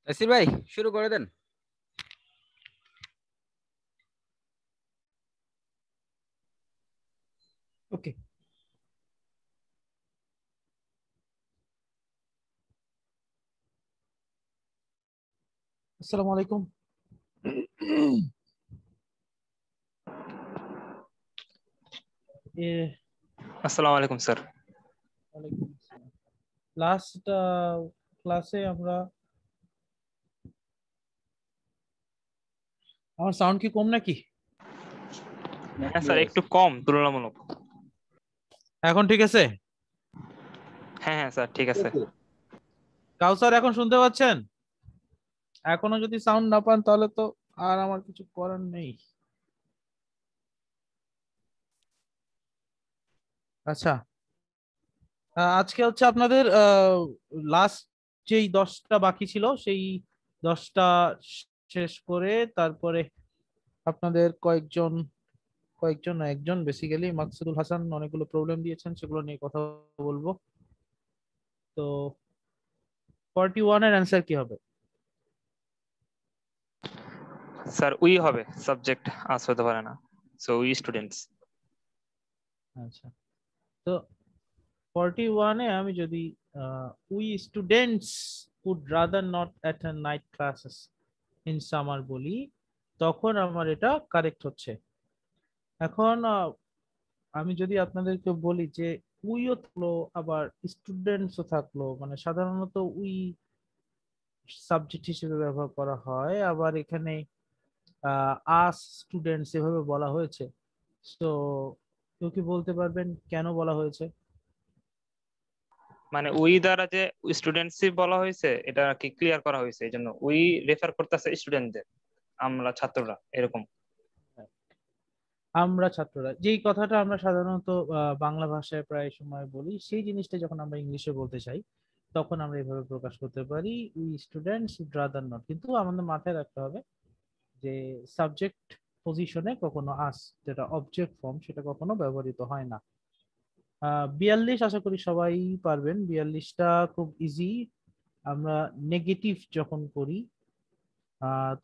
নাসির ভাই শুরু করে দেন। ওকে, আসসালামু আলাইকুম। আসসালামু আলাইকুম স্যার। ওয়ালাইকুম আসসালাম। লাস্ট ক্লাসে আমরা, আমার সাউন্ড কি কম নাকি? হ্যাঁ স্যার, একটু কম তুলনামূলক। এখন ঠিক আছে? হ্যাঁ হ্যাঁ স্যার, ঠিক আছে। কাউসার এখন শুনতে পাচ্ছেন? এখনো যদি সাউন্ড না পান তাহলে তো আর আমার কিছু করার নেই। আচ্ছা, আজকে হচ্ছে আপনাদের লাস্ট যেই 10টা বাকি ছিল সেই 10টা শেষ করে তারপরে আপনাদের কয়েকজন না, একজন বেসিক্যালি মাকসুদুল হাসান অনেকগুলো প্রবলেম দিয়েছেন, সেগুলো নিয়ে কথা বলবো। তো 41 এর অ্যান্সার কি হবে? স্যার উই হবে, সাবজেক্ট আস হতে পারে না, সো উই স্টুডেন্টস। আচ্ছা, তো 41 এ আমি যদি we students would rather not attend night classes in summer বলি, তখন আমার এটা কারেক্ট হচ্ছে। এখন আমি যদি আপনাদেরকে বলি যে উইও থাকলো আবার স্টুডেন্টসও থাকলো, মানে সাধারণত উই সাবজেক্ট হিসেবে ব্যবহার করা হয়, আবার এখানে আস স্টুডেন্টস এভাবে বলা হয়েছে। তো কেউ কি বলতে পারবেন কেন বলা হয়েছে? মানে উই দ্বারা যে স্টুডেন্টসই বলা হয়েছে, এটা কি ক্লিয়ার করা হয়েছে, এই জন্য উই রেফার করতেছে স্টুডেন্টদের, আমরা ছাত্ররা এরকম। আমরা ছাত্ররা, যেই কথাটা আমরা সাধারণত বাংলা ভাষায় প্রায় সময় বলি, সেই জিনিসটা যখন আমরা ইংলিশে বলতে চাই তখন আমরা এভাবে প্রকাশ করতে পারি, we students would rather not. কিন্তু আমাদের মাথায় রাখতে হবে যে সাবজেক্ট পজিশনে কখনো আস, যেটা অবজেক্ট ফর্ম, সেটা কখনো ব্যবহৃত হয় না। 42 আশা করি সবাই পারবেন। 42টা খুব ইজি। আমরা নেগেটিভ যখন করি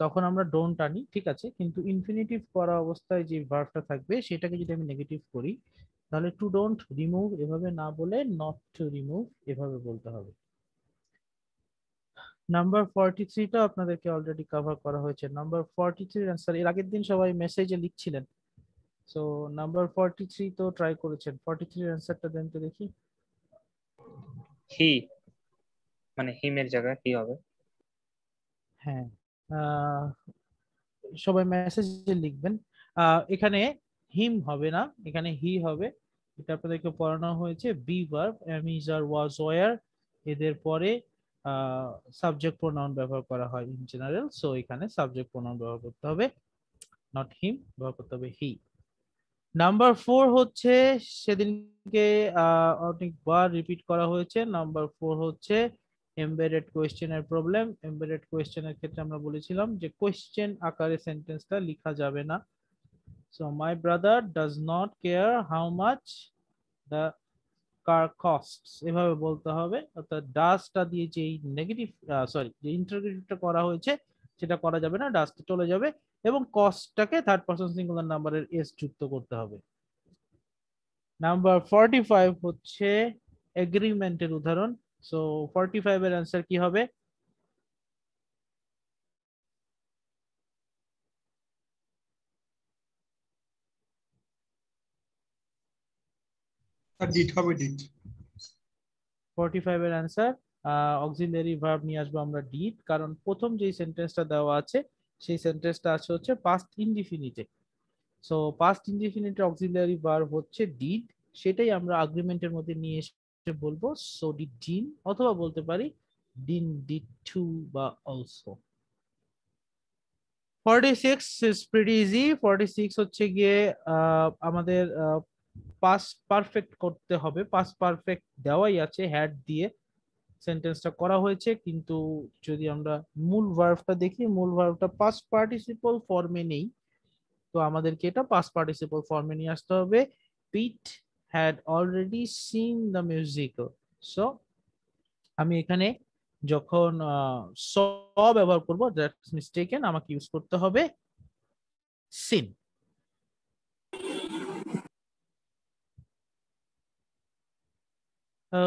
তখন আমরা ডোন্ট আনি, ঠিক আছে, কিন্তু ইনফিনিটিভ করা অবস্থায় যে ভার্বটা থাকবে সেটাকে যদি আমি নেগেটিভ করি তাহলে টু ডোন্ট রিমুভ এভাবে না বলে নট টু রিমুভ এভাবে বলতে হবে। নাম্বার 43টা আপনাদেরকে অলরেডি কভার করা হয়েছে। নাম্বার 43 অ্যান্সার এর আগের দিন সবাই মেসেজে লিখছিলেন, সো নাম্বার 43 তো ট্রাই করেছেন। 43 এর অ্যান্সারটা দেন তো দেখি। হি, মানে হিমের জায়গায় হি হবে। হ্যাঁ, আহ, সবাই মেসেজে লিখবেন। এখানে হিম হবে না, এখানে হি হবে। এটা আপনাদেরকে পড়ানো হয়েছে। Be verb am is are was were এদের পরে সাবজেক্ট প্রোনাউন ব্যবহার করা হয় ইন জেনারেল, সো এখানে সাবজেক্ট প্রোনাউন ব্যবহার করতে হবে, নট হিম, ব্যবহার করতে হবে হি। নাম্বার 4 হচ্ছে সেদিনকে অনেকবার রিপিট করা হয়েছে। নাম্বার 4 হচ্ছে এমবেডেড কোয়েশ্চেনের প্রবলেম। এমবেডেড কোয়েশ্চেনের ক্ষেত্রে আমরা বলেছিলাম যে কোয়েশ্চেন আকারে সেন্টেন্সটা লেখা যাবে না। So my brother does not care how much the car costs, এভাবে বলতে হবে। অর্থাৎ ডাজটা দিয়ে যে নেগেটিভ যে ইন্টারোগেটিভটা করা হয়েছে সেটা করা যাবে না, ডাজটা চলে যাবে এবং কস্টটাকে থার্ড পারসন সিঙ্গুলার নাম্বারের এস যুক্ত করতে হবে। নাম্বার 45 হচ্ছে এগ্রিমেন্টের উদাহরণ। সো 45 এর অ্যান্সার কি হবে? ডিড হবে, ডিড। 45 এর অ্যান্সার অক্সিলারি ভার্ব নিয়ে আসবো আমরা ডিড, কারণ প্রথম যেই সেন্টেন্সটা দেওয়া আছে সেই সেন্টেন্সটা আছে হচ্ছে পাস্ট ইনডিফিনিটে। সো পাস্ট ইনডিফিনিটে অক্সিলারি ভার্ব হচ্ছে ডিড, সেটাই আমরা এগ্রিমেন্টের মধ্যে নিয়ে এসে বলবো সো ডিড জিন, অথবা বলতে পারি ডিন ডিড টু বা অলসো। 46 is pretty easy. 46 হচ্ছে গিয়ে আমাদের পাস্ট পারফেক্ট করতে হবে। পাস্ট পারফেক্ট দেওয়াই আছে হ্যাড দিয়ে সেন্টেন্সটা করা হয়েছে, কিন্তু যদি আমরা মূল ভার্বটা দেখি, মূল ভার্বটা পাস্ট পার্টিসিপল ফর্মে নেই, তো আমাদেরকে এটা পাস্ট পার্টিসিপল ফর্মে নিয়ে আসতে হবে। Pete had already seen the musical. So আমি এখানে যখন স ব্যবহার করব, দ্যাটস মিস্টেকেন, আমাকে ইউজ করতে হবে scene.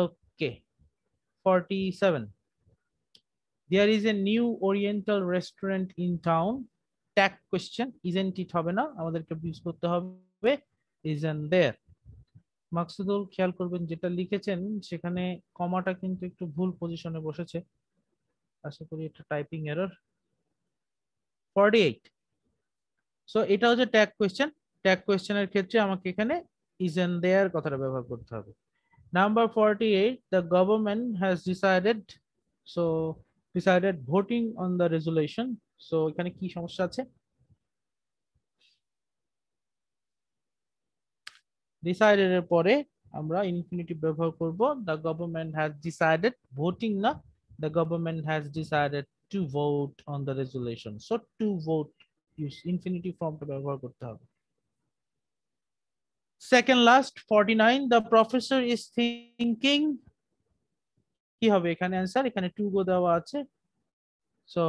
Okay, 47. There is a new Oriental restaurant in town. Tag question, isn't it হবে না, আমাদেরকে ইউজ করতে হবে isn't there. মাকসুদুল খেয়াল করবেন যেটা লিখেছেন সেখানে কমাটা কিন্তু একটু ভুল পজিশনে বসেছে, আশা করি এটা টাইপিং এরর। 48. সো এটা হচ্ছে ট্যাগ কোয়েশ্চেন। ট্যাগ কোয়েশ্চেনের ক্ষেত্রে আমাকে এখানে isn't there কথাটা ব্যবহার করতে হবে। Number 48, the government has decided, so decided voting on the resolution. So এখানে কি সমস্যা আছে? Decided এর পরে আমরা ইনফিনিটিভ ব্যবহার করব। The government has decided, voting না, the government has decided to vote on the resolution. So to vote, use infinitive ফর্মটা ব্যবহার করতে হবে। Second last, 49, the professor is thinking, কি হবে এখানে অ্যান্সার? এখানে টু গো দেওয়া আছে। So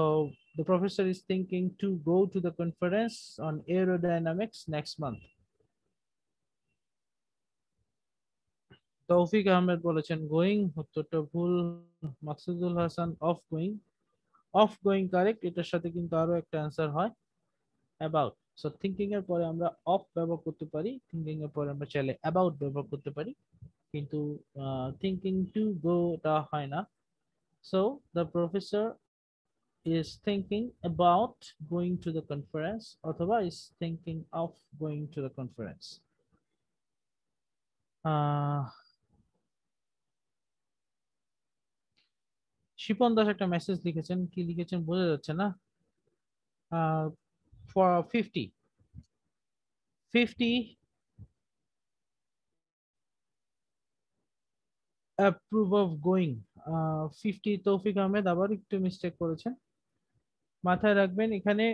the professor is thinking to go to the conference on aerodynamics next month. তৌফিক আহমেদ বলেছেন গোয়িং, উত্তরটা ভুল। Maksudul Hasan of going, of going correct. এটার সাথে কিন্তু আরো একটা অ্যান্সার হয় অ্যাবাউট। সো থিঙ্কিং এর পরে আমরা অফ ব্যবহার করতে পারি, থিঙ্কিং এর পরে আমরা চাইলে অ্যাবাউট ব্যবহার করতে পারি, কিন্তু থিঙ্কিং টু গো টা হয় না। So the professor is thinking about going to the conference অথবা is thinking of going to the conference. Shipon Das একটা মেসেজ লিখেছেন, কি লিখেছেন বোঝা যাচ্ছে না। for 50 approve of going, 50 তৌফিক আহমেদ আবার একটু মিস্টেক করেছেন। মাথায় রাখবেন এখানে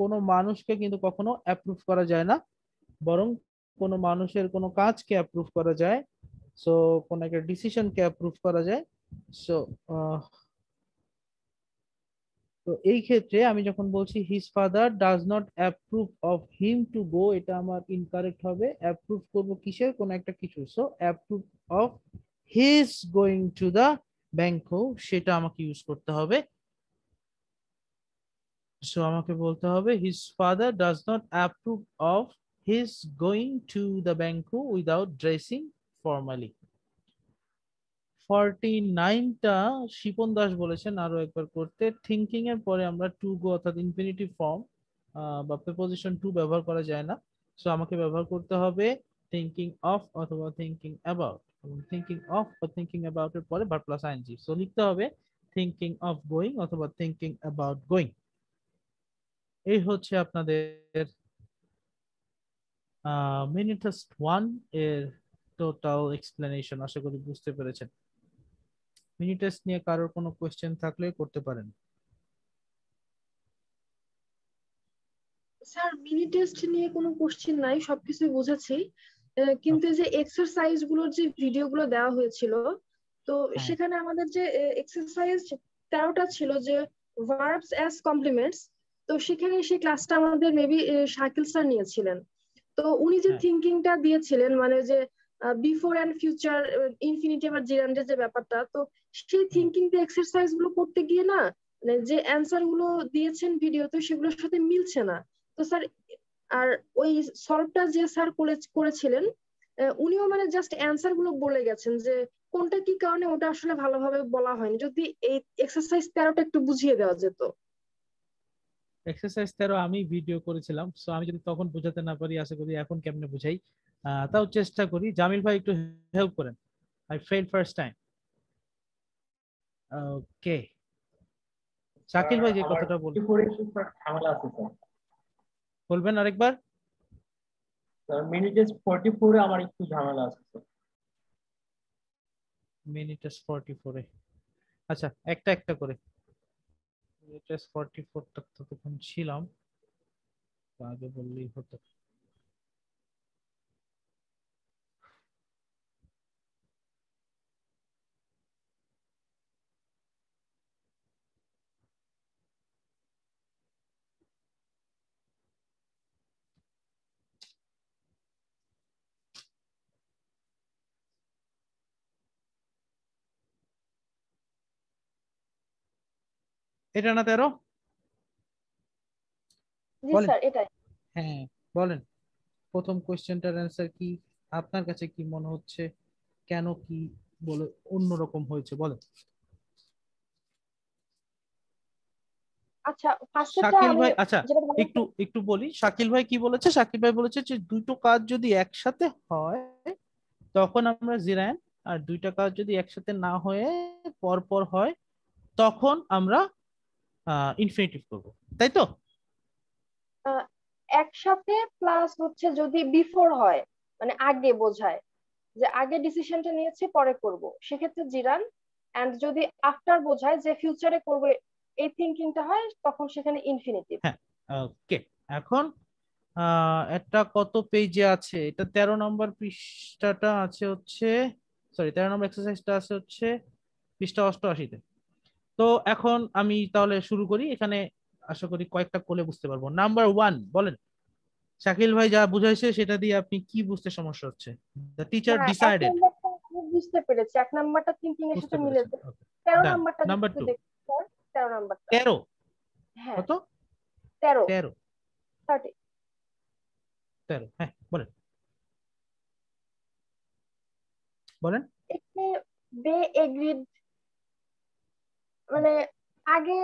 কোনো মানুষকে কিন্তু কখনো অ্যাপ্রুভ করা যায় না, বরং কোনো মানুষের কোনো কাজকে অ্যাপ্রুভ করা যায়। সো কোন একটা ডিসিশনকে অ্যাপ্রুভ করা যায়। সো তো এই ক্ষেত্রে আমি যখন বলছি his father does not approve of him to go, এটা আমার ইনকারেক্ট হবে। অ্যাপ্রুভ করব কিসের? কোন একটা কিছু। So approve of his going to the banquet, সেটা আমাকে ইউজ করতে হবে। সো আমাকে বলতে হবে his father does not approve of his going to the banquet without dressing formally. 49টা শিপন দাস বলেছেন আরো একবার করতে। থিঙ্কিং এর পরে আমরা টু গো অর্থাৎ ইনফিনিটিভ ফর্ম বা প্রিপোজিশন টু ব্যবহার করা যায় না। সো আমাকে ব্যবহার করতে হবে থিঙ্কিং অফ অথবা থিঙ্কিং অ্যাবাউট। থিঙ্কিং অফ বা থিঙ্কিং অ্যাবাউট এর পরে ভার্ব প্লাস আইএনজি। সো লিখতে হবে থিঙ্কিং অফ গোয়িং অথবা থিঙ্কিং অ্যাবাউট গোয়িং। এই হচ্ছে আপনাদের মিনিটেস্ট 1 এর টোটাল এক্সপ্লেনেশন। আশা করি বুঝতে পেরেছেন। মিনি টেস্ট নিয়ে কারোর কোনো কোয়েশ্চেন থাকলে করতে পারেন। স্যার মিনি টেস্ট নিয়ে কোনো কোশ্চেন নাই, সবকিছুই বুঝেছি। কিন্তু এই যে এক্সারসাইজ গুলোর যে ভিডিও গুলো দেওয়া হয়েছিল, তো হ্যাঁ সেখানে আমাদের যে এক্সারসাইজ 13টা ছিল যে ভার্বস অ্যাজ কমপ্লিমেন্টস, তো সেখানে সেই ক্লাসটা আমাদের মেবি শাকিল স্যার নিয়েছিলেন। তো উনি যে হ্যাঁ থিঙ্কিংটা দিয়েছিলেন, মানে যে বিফোর অ্যান্ড ফিউচার, ইনফিনিটিভ আর জিরান্ডের যে ব্যাপারটা, তো সেই হুম। থিঙ্কিং এক্সারসাইজ গুলো করতে গিয়ে না, মানে যে অ্যান্সার গুলো দিয়েছেন ভিডিওতে সেগুলোর সাথে মিলছে না। তো স্যার, আর ওই সলভটা যে স্যার করেছিলেন, উনিও মানে জাস্ট অ্যান্সার গুলো বলে গেছেন যে কোনটা কি কারণে, ওটা আসলে ভালোভাবে বলা হয়নি। যদি এই এক্সারসাইজ 13টা একটু বুঝিয়ে দেওয়া যেত। এক্সারসাইজ 13 আমি ভিডিও করেছিলাম, সো আমি যদি তখন বোঝাতে না পারি, আশা করি এখন কেমনে বুঝাই। তাও চেষ্টা করি। জামিল ভাই একটু হেল্প করেন। I fail first time. Okay, Shakil ভাই যে আমার কথাটা বল, 54 একটু ঝামেলা আছে স্যার। বলবেন আরেকবার। মিনি টেস্ট 44 এ আমার একটু ঝামেলা আছে স্যার। মিনিট 44 এ, আচ্ছা একটা একটা করে। মিনিট 44 টা তো তখন ছিলাম, তো আগে বললেই হতো। এটা না 13? জি বলেন। স্যার, এটাই। হ্যাঁ বলেন, প্রথম কোয়েশ্চেনটার অ্যান্সার কি? আপনার কাছে কি মনে হচ্ছে, কেন কি বলে অন্যরকম হয়েছে বলেন। আচ্ছা, ফার্স্টেরটা শাকিল আমি ভাই, আচ্ছা যেটা বললাম। একটু একটু বলি, শাকিল ভাই কি বলেছে। শাকিল ভাই বলেছে যে দুটো কাজ যদি একসাথে হয় তখন আমরা জিরায়ন, আর দুইটা কাজ যদি একসাথে না হয়ে পর পর হয় তখন আমরা ইনফিনিটিভ করব, তাই তো? আহ, একসাথে প্লাস হচ্ছে যদি বিফোর হয়, মানে আগে বোঝায় যে আগে ডিসিশনটা নিয়েছি পরে করব, সেক্ষেত্রে জিরান। এন্ড যদি আফটার বোঝায় যে ফিউচারে করব, এই থিঙ্কিংটা হয়, তখন সেখানে ইনফিনিটিভ। হ্যাঁ ওকে। এখন এটা কত পেজে আছে? এটা 13 নম্বর পৃষ্ঠাটা আছে হচ্ছে, সরি 13 নম্বর এক্সারসাইজটা আছে হচ্ছে পৃষ্ঠা 88-তে। তো এখন আমি তাহলে শুরু করি। এখানে আশা করি কয়েকটা করলে বুঝতে পারবো। নাম্বার 1 বলেন, শাকিল ভাই যা বুঝাইছে সেটা দিয়ে আপনি কি বুঝতে সমস্যা হচ্ছে? দ্য টিচার না, এক ডিসাইডেড। নাম্বারটা আমি বুঝতে পেরেছি, এক নাম্বারটা থিঙ্কিং এর বুঝতে সাথে পেরেছেন, মিলেছে। ওকে 13 ডান। নাম্বারটা যদি নাম্বার একটু 2, দেখতে স্যার। 13 নাম্বারটা। 13 হ্যাঁ, কত? 13। 13, 30। 13 হ্যাঁ বলেন বলেন। এখানে দে এগ্রিড, মানে আগে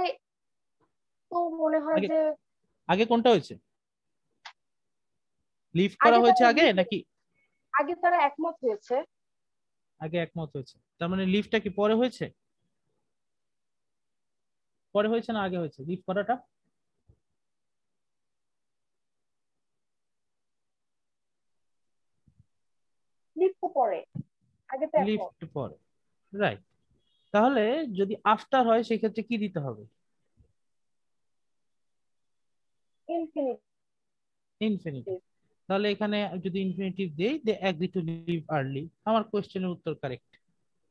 তো মনে হয় আগে যে আগে কোনটা হয়েছে? লিভ করা আগে হয়েছে তারা আগে নাকি? আগে তারা একমত হয়েছে। আগে একমত হয়েছে, তার মানে লিভটা কি পরে হয়েছে? পরে হয়েছে না আগে হয়েছে লিভ করাটা? লিভ তো পরে, আগে তো একমত। লিফট পরে, রাইট। তাহলে যদি আফটার হয় সেক্ষেত্রে কি দিতে হবে? ইনফিনিটিভ। ইনফিনিটিভ। তাহলে এখানে যদি ইনফিনিটিভ দেই, দে এগ্রি টু লিভ আর্লি, আমার কোশ্চেনের উত্তর কারেক্ট।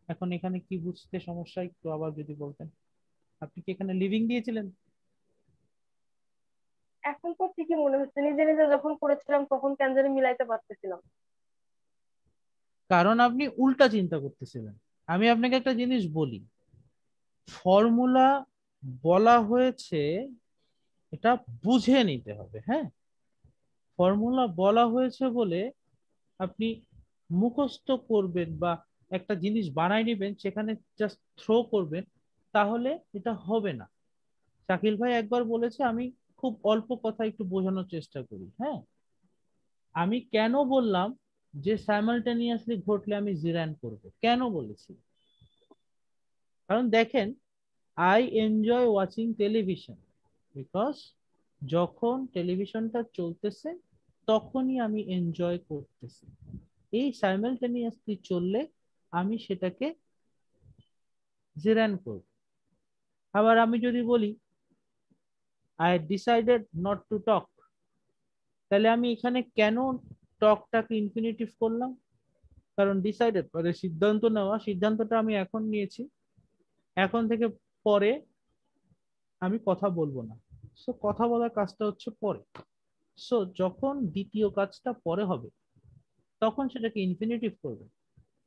এখন এখানে কি বুঝতে সমস্যা একটু আবার যদি বলতেন। আপনি কি এখানে লিভিং দিয়েছিলেন? এখন তো ঠিকই মনে হচ্ছে, নিজে নিজে যখন করেছিলাম তখন কেন জানি মিলাইতে পারতেছিলাম। কারণ আপনি উল্টা চিন্তা করতেছিলেন। আমি আপনাকে একটা জিনিস বলি, ফর্মুলা বলা হয়েছে, এটা বুঝে নিতে হবে। হ্যাঁ, ফর্মুলা বলা হয়েছে বলে আপনি মুখস্থ করবেন বা একটা জিনিস বানাই নেবেন সেখানে জাস্ট থ্রো করবেন, তাহলে এটা হবে না। শাকিল ভাই একবার বলেছে, আমি খুব অল্প কথা একটু বোঝানোর চেষ্টা করি। হ্যাঁ, আমি কেন বললাম যে সাইমালটেনিয়াসলি ঘটলে আমি জিরান করব, কেন বলেছি? কারণ দেখেন, I enjoy watching television because যখন টেলিভিশনটা চলতেছে তখনই আমি এনজয় করতেছি। এই সাইমালটেনিয়াসলি চললে আমি সেটাকে জিরান করবে। আবার আমি যদি বলি I decided not to talk, তাহলে আমি এখানে কেন টকটাকে ইনফিনিটিভ করলাম? কারণ ডিসাইডেড মানে সিদ্ধান্ত নেওয়া, সিদ্ধান্তটা আমি এখন নিয়েছি, এখন থেকে পরে আমি কথা বলবো না। সো কথা বলার কাজটা হচ্ছে পরে। সো যখন দ্বিতীয় কাজটা পরে হবে তখন সেটাকে ইনফিনিটিভ করবে,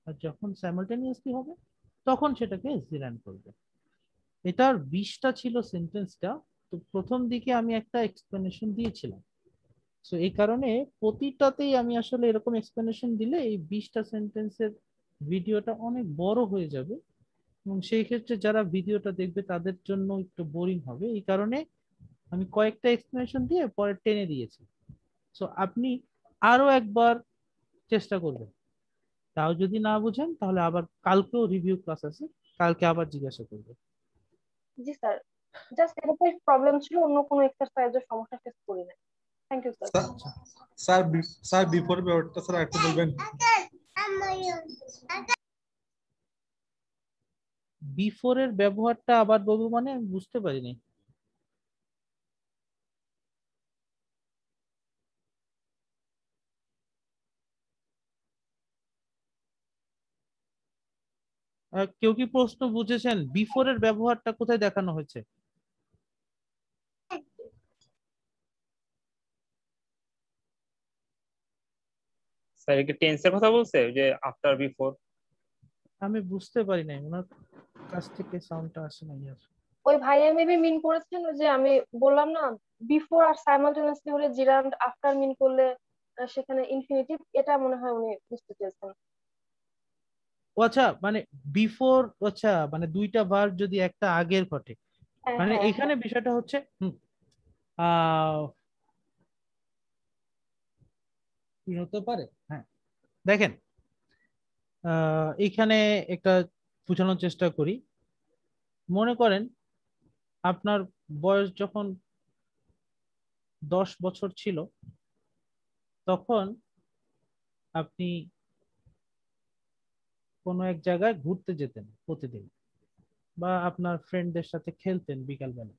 আর যখন সাইমালটেনিয়াসলি হবে তখন সেটাকে জিরান করবে। এটার 20টা ছিল সেন্টেন্সটা। তো প্রথম দিকে আমি একটা এক্সপ্লেনেশন দিয়েছিলাম, সো এই কারণে প্রতিটাতেই আমি আসলে এরকম এক্সপ্লেনেশন দিলে এই 20টা সেন্টেন্সের ভিডিওটা অনেক বড় হয়ে যাবে, এবং সেই ক্ষেত্রে যারা ভিডিওটা দেখবে তাদের জন্য একটু বোরিং হবে। এই কারণে আমি কয়েকটা এক্সপ্লেনেশন দিয়ে পরে টেনে দিয়েছি। সো আপনি আরো একবার চেষ্টা করবেন, তাও যদি না বুঝেন তাহলে আবার কালকেও রিভিউ ক্লাস আছে, কালকে আবার জিজ্ঞাসা করবেন। জি স্যার, জাস্ট এটা প্রবলেম ছিল, অন্য কোনো এক্সারসাইজের সমস্যা ফেস করি না। Thank you sir. Sir sir before ব্যাপারটা স্যার একটু বলবেন? বিফোর এর ব্যবহারটা আবার বলবো মানে আমি বুঝতে পারিনি। কেউ কি প্রশ্ন বুঝেছেন? বিফোর এর ব্যবহারটা কোথায় দেখানো হয়েছে? স্যার কি টেন্সের কথা বলছে, যে আফটার বিফোর? আমি বুঝতে পারি নাই, ওনার কাছ থেকে সাউন্ডটা আসে না ইয়ার। ওই ভাইয়া মেবি মিন করেছেন ওই যে আমি বললাম না, বিফোর আর সাইমালটেনিয়াসলি হলে জিরান্ড, আফটার মিন করলে সেখানে ইনফিনিটিভ, এটা মনে হয় উনি বুঝতে চেয়েছেন। ও আচ্ছা, মানে বিফোর, আচ্ছা মানে দুইটা ভার্ব যদি একটা আগের ঘটে, হ্যাঁ মানে হ্যাঁ এখানে হ্যাঁ। বিষয়টা হচ্ছে আহ কি হতে পারে, হ্যাঁ দেখেন, এখানে একটা বোঝানোর চেষ্টা করি। মনে করেন আপনার বয়স যখন 10 বছর ছিল, তখন আপনি কোনো এক জায়গায় ঘুরতে যেতেন প্রতিদিন, বা আপনার ফ্রেন্ডদের সাথে খেলতেন বিকালবেলা।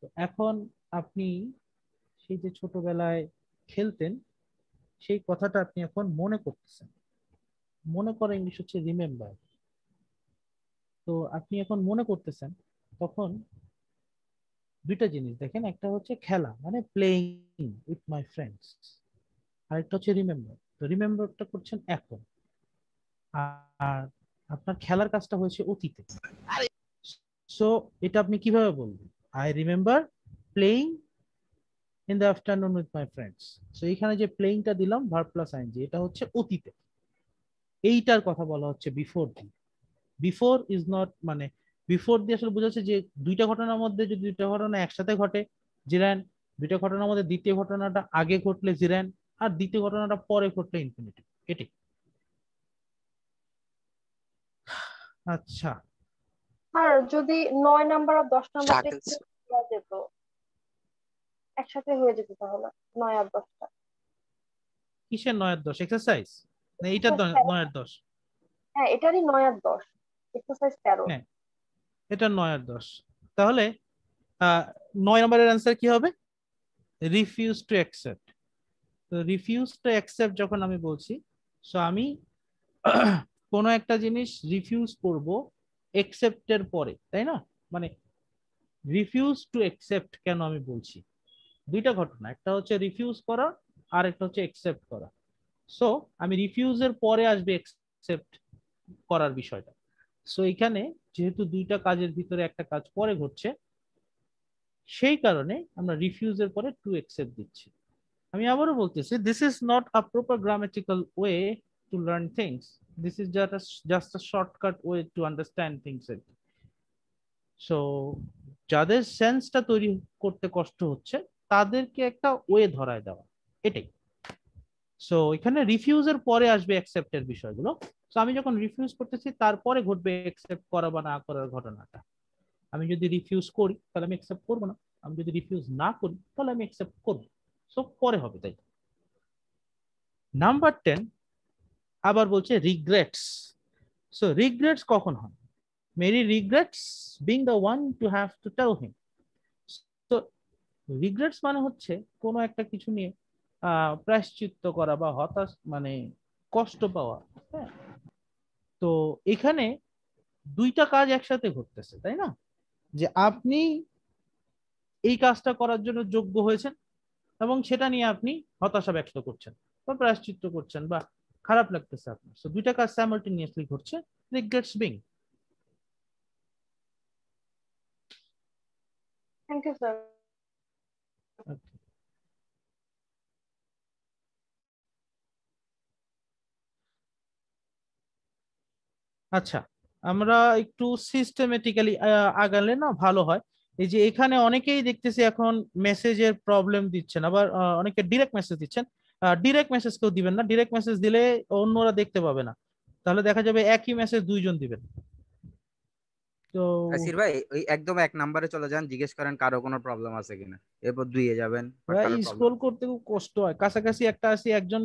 তো এখন আপনি সেই যে ছোটবেলায় খেলতেন সেই কথাটা আপনি এখন মনে করতেছেন। মনে করা ইংলিশ হচ্ছে রিমেম্বার। তো আপনি এখন মনে করতেছেন, তখন দুইটা জিনিস দেখেন, একটা হচ্ছে খেলা মানে প্লেইং উইথ মাই ফ্রেন্ডস, আরেকটা হচ্ছে রিমেম্বার। তো রিমেম্বারটা করছেন এখন, আর আপনার খেলার কাজটা হয়েছে অতীতে। সো এটা আপনি কিভাবে বলবেন? I remember playing in the afternoon with my friends. So এখানে যে প্লেইংটা দিলাম ভার্ব প্লাস আইএনজি, এটা হচ্ছে অতীতে। এইটার কথা বলা হচ্ছে before the. Before is not মানে বিফোর দিয়ে আসলে বোঝাচ্ছে যে দুইটা ঘটনার মধ্যে যদি দুইটা ঘটনা একসাথে ঘটে জিরান, দুইটা ঘটনার মধ্যে দ্বিতীয় ঘটনাটা আগে ঘটলে জিরান, আর দ্বিতীয় ঘটনাটা পরে ঘটলে ইনফিনিটিভ। এটি আচ্ছা। আর যদি 9 নাম্বার আর 10 নাম্বারটা একটু দেওয়া যেত, একসাথে হয়ে যেত তাহলে 9 আর 10টা। কিসের 9 আর 10 এক্সারসাইজ? না এইটার 9 আর 10? হ্যাঁ এটারই 9 আর 10, এক্সারসাইজ 13। হ্যাঁ এটা 9 আর 10। তাহলে 9 নম্বরের অ্যান্সার কি হবে? Refuse to accept. তো রিফিউজ টু অ্যাকসেপ্ট যখন আমি বলছি, সো আমি কোনো একটা জিনিস রিফিউজ করব অ্যাকসেপ্টের পরে, তাই না? মানে রিফিউজ টু অ্যাকসেপ্ট কেন আমি বলছি, দুইটা ঘটনা, একটা হচ্ছে রিফিউজ করা আর একটা হচ্ছে অ্যাকসেপ্ট করা। সো আমি রিফিউজের পরে আসবে অ্যাকসেপ্ট করার বিষয়টা। সো এখানে যেহেতু দুইটা কাজের ভিতরে একটা কাজ পরে ঘটছে, সেই কারণে আমরা রিফিউজের পরে টু অ্যাকসেপ্ট দিচ্ছি। আমি আবারও বলতেছি, this is not a proper grammatical way to learn things, this is just a shortcut way to understand things. So যাদের সেন্সটা তৈরি করতে কষ্ট হচ্ছে তাদেরকে একটা ওয়ে ধরায় দেওয়া, এটাই। সো এখানে রিফিউজের পরে আসবে অ্যাকসেপ্টের বিষয়গুলো। সো আমি যখন রিফিউজ করতেছি তারপরে ঘটবে অ্যাকসেপ্ট করা বা না করার ঘটনাটা। আমি যদি রিফিউজ করি তাহলে আমি অ্যাকসেপ্ট করবো না, আমি যদি রিফিউজ না করি তাহলে আমি অ্যাকসেপ্ট করবো। সো পরে হবে, তাই। নাম্বার 10 আবার বলছে রিগ্রেটস। সো রিগ্রেটস কখন হয়? Mary regrets being the one to have to tell him. তো রিগ্রেটস মানে হচ্ছে কোনো একটা কিছু নিয়ে প্রায়শ্চিত্ত করা বা হতাশ মানে কষ্ট পাওয়া। হ্যাঁ, তো এখানে দুইটা কাজ একসাথে ঘটতেছে, তাই না? যে আপনি এই কাজটা করার জন্য যোগ্য হয়েছেন এবং সেটা নিয়ে আপনি হতাশা ব্যক্ত করছেন বা প্রায়শ্চিত্ত করছেন বা খারাপ লাগতেছে আপনার। তো দুইটা কাজ সাইমালটেনিয়াসলি ঘটছে। Regrets being. Thank you sir. আচ্ছা, আমরা একটু সিস্টেমেটিক্যালি আগালে না ভালো হয়। এই যে এখানে অনেকেই দেখতেছি এখন মেসেজের প্রবলেম দিচ্ছেন, আবার অনেকে ডিরেক্ট মেসেজ দিচ্ছেন। ডিরেক্ট মেসেজ কেউ দিবেন না, ডিরেক্ট মেসেজ দিলে অন্যরা দেখতে পাবে না, তাহলে দেখা যাবে একই মেসেজ দুইজন দিবেন। তো তাসির ভাই ওই একদম 1 নম্বরে চলে যান, জিজ্ঞেস করেন কারো কোনো প্রবলেম আছে কিনা, এরপর 2 এ যাবেন বা কারো প্রবলেম স্ক্রল করতে খুব কষ্ট হয়। কাছাকাছি একটা আছে, একজন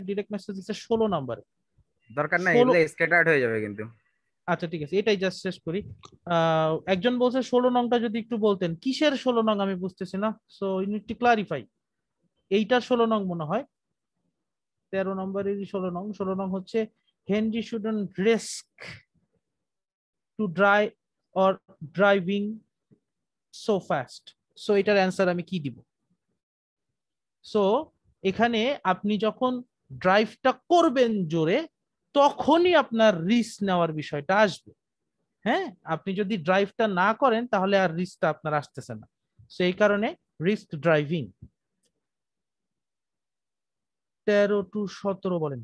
ডিরেক্ট মেসেজ দিচ্ছে 16 নাম্বারে। দরকার নাই, 16 এগুলো স্ক্যাটার্ড হয়ে যাবে কিন্তু। আচ্ছা ঠিক আছে, এটাই জাস্ট শেষ করি। একজন বলছে 16 নংটা যদি একটু বলতেন, কিসের 16 নং আমি বুঝতেছি না, so you need to clarify. এইটা 16 নং মনে হয়, 13 নম্বরেরই 16 নং। 16 নং হচ্ছে Henry shouldn't risk to drive or driving so fast. So এটার অ্যান্সার আমি কি দিব? সো এখানে আপনি যখন ড্রাইভটা করবেন জোরে, তখনই আপনার রিস্ক নেওয়ার বিষয়টা আসবে। হ্যাঁ, আপনি যদি ড্রাইভটা না করেন তাহলে আর রিস্কটা আপনার আসতেছে না, সেই কারণে রিস্ক ড্রাইভিং। 13 to 17 বলেন।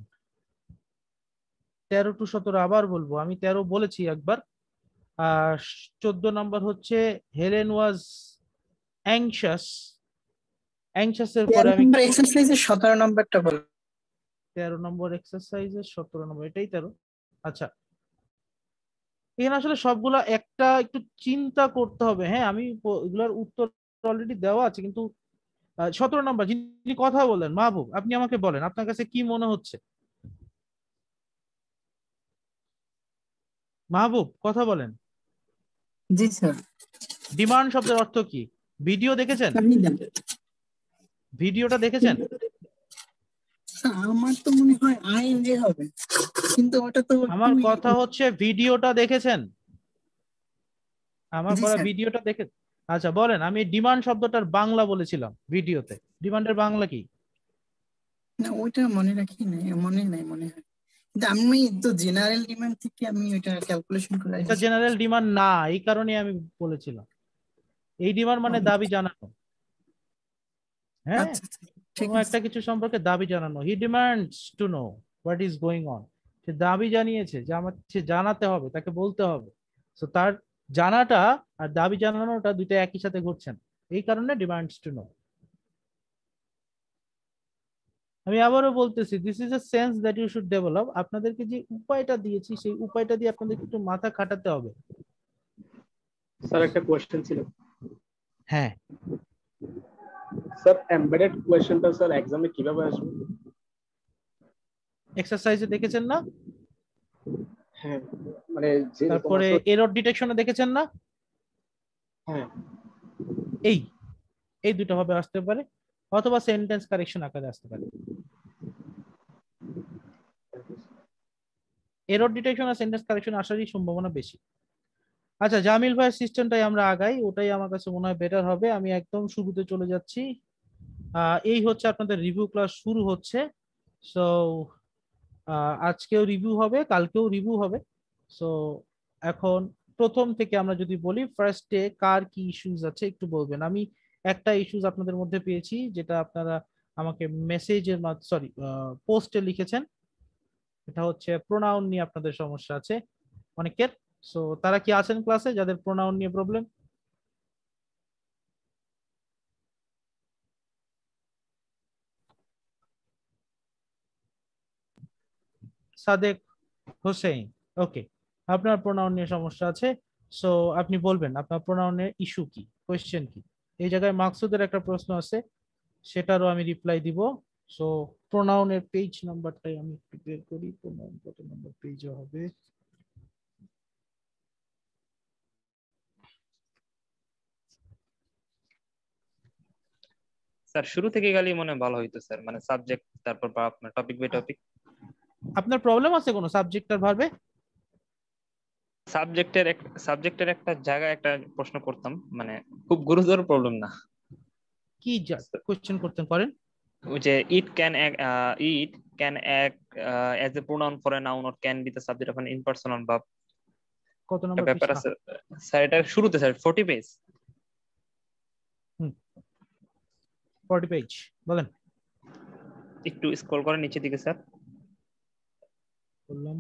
13 to 17 আবার বলবো, আমি 13 বলেছি একবার। আর 14 নম্বর হচ্ছে হেলেন ওয়াজ অ্যাংশাস। অ্যাংশাসের পরে আমি এক্সারসাইজের 17 নম্বরটা বল। 13 নম্বর এক্সারসাইজের 17 নম্বর, এটাই 13। আচ্ছা, এখানে আসলে সবগুলা একটা একটু চিন্তা করতে হবে। হ্যাঁ, আমি এগুলার উত্তর অলরেডি দেওয়া আছে, কিন্তু 17 নম্বর যিনি কথা বলেন, মাহবুব, আপনি আমাকে বলেন আপনার কাছে কি মনে হচ্ছে? মাহবুব কথা বলেন। জি স্যার। ডিমান্ড শব্দের অর্থ কি? ভিডিও দেখেছেন? ভিডিওটা দেখেছেন? আমার তো মনে হয় আইএনজি হবে, কিন্তু ওটা তো আমার কথা হচ্ছে ভিডিওটা দেখেছেন? আমার জি করা স্যার। ভিডিওটা দেখে, আচ্ছা বলেন। আমি ডিমান্ড শব্দটার বাংলা বলেছিলাম ভিডিওতে, ডিমান্ডের বাংলা কি? না ওইটা মনে রাখি নাই, মনে নাই মনে হয়, কিন্তু আমি তো জেনারেল ডিমান্ড থেকে আমি ওইটা ক্যালকুলেশন করে এটা আসছি। জেনারেল ডিমান্ড না, এই কারণে আমি বলেছিলাম। এই ডিমান্ড মানে দাবি জানানো। হ্যাঁ, আচ্ছা আচ্ছা, ঠিক কোনো আছে। একটা কিছু সম্পর্কে দাবি জানানো। He demands to know what is going on. সে দাবি জানিয়েছে যে আমার সে জানাতে হবে, তাকে বলতে হবে। তো তার জানাটা আর দাবি জানানোটা দুইটা একই সাথে ঘটছেন, এই কারণে ডিমান্ডস টু নো। আমি আবারও বলতেছি, this is a sense that you should develop. আপনাদেরকে যে উপায়টা দিয়েছি সেই উপায়টা দিয়ে আপনাদেরকে একটু মাথা খাটাতে হবে। স্যার একটা কোশ্চেন ছিল। হ্যাঁ স্যার এমবেডেড কোশ্চেনটা স্যার এক্সামে কিভাবে আসবে? এক্সারসাইজে দেখেছেন না? হ্যাঁ মানে তারপরে এরর ডিটেকশনে দেখেছেন না? হ্যাঁ এই এই দুটো ভাবে আসতে পারে, অথবা সেন্টেন্স কারেকশন আকারে আসতে পারে। এরর ডিটেকশন আর সেন্টেন্স কারেকশন আসারই সম্ভাবনা বেশি। আচ্ছা, জামিল ভাইয়ের সিস্টেমটাই আমরা আগাই, ওটাই আমার কাছে মনে হয় বেটার হবে। আমি একদম শুরুতে চলে যাচ্ছি। এই হচ্ছে আপনাদের রিভিউ ক্লাস শুরু হচ্ছে। সো আজকেও রিভিউ হবে, কালকেও রিভিউ হবে। সো এখন প্রথম থেকে আমরা যদি বলি, ফার্স্টে কার কি ইস্যুজ আছে একটু বলবেন। আমি একটা ইস্যুজ আপনাদের মধ্যে পেয়েছি, যেটা আপনারা আমাকে মেসেজের সরি পোস্টে লিখেছেন। এটা হচ্ছে প্রোনাউন নিয়ে আপনাদের সমস্যা আছে অনেকের। সো তারা কি আছেন ক্লাসে যাদের প্রোনাউন নিয়ে প্রবলেম? সাদেক হোসেন, ওকে, আপনার প্রোনাউন নিয়ে সমস্যা আছে। সো আপনি বলবেন আপনার প্রোনাউনের ইস্যু কি, কোয়েশ্চেন কি। এই জায়গায় মাকসুদের একটা প্রশ্ন আছে, সেটারও আমি রিপ্লাই দিব। সো প্রোনাউনের পেজ নাম্বারটাই আমি একটু বের করি, প্রোনাউন কত নাম্বার পেজে হবে। স্যার শুরু থেকে গেলেই মনে হয় ভালো হইতো স্যার, মানে সাবজেক্ট তারপর বা আপনার টপিক বাই টপিক। আপনার প্রবলেম আছে কোনো সাবজেক্ট আর ভার্বে? সাবজেক্টের একটা জায়গায় একটা প্রশ্ন করতাম, মানে খুব গুরুতর প্রবলেম না। কি কোশ্চেন করতেন করেন? ওই যে it can act as a pronoun for a noun or can be the subject of an impersonal verb। কত নম্বর ব্যাপার পৃষ্ঠা? আছে স্যার, এটা শুরুতে স্যার 40 পেজ। 40 পেজ বলেন। একটু স্ক্রল করে নিচের দিকে স্যার। বললাম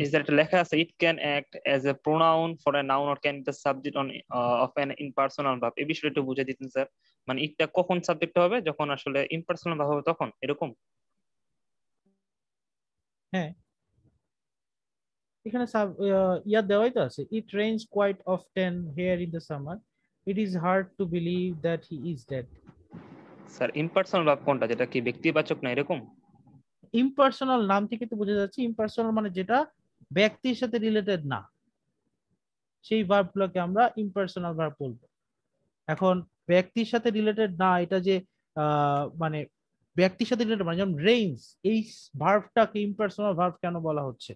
Is that লেখা আছে it can act as a pronoun for a noun or can be the subject of an impersonal verb। এই বিষয়টা একটু বুঝিয়ে দিতেন স্যার, মানে এটা কখন সাবজেক্ট হবে যখন আসলে ইম্পার্সোনাল ভাব হবে তখন, এরকম? হ্যাঁ, এখানে ইয়া দেওয়াই তো আছে, it rains quite often here in the summer, it is hard to believe that he is dead. Sir impersonal ভাব কোনটা, যেটা কি ব্যক্তিবাচক না এরকম? ইম্পার্সোনাল নাম থেকে তো বোঝা যাচ্ছে, ইম্পার্সোনাল মানে যেটা ব্যক্তির সাথে রিলেটেড না, সেই ভার্বগুলোকে আমরা ইম্পার্সোনাল ভার্ব বলবো। এখন ব্যক্তির সাথে রিলেটেড না, এটা যে মানে ব্যক্তির সাথে রিলেটেড, মানে যেমন রেইনস, এই ভার্বটাকে ইম্পার্সোনাল ভার্ব কেন বলা হচ্ছে?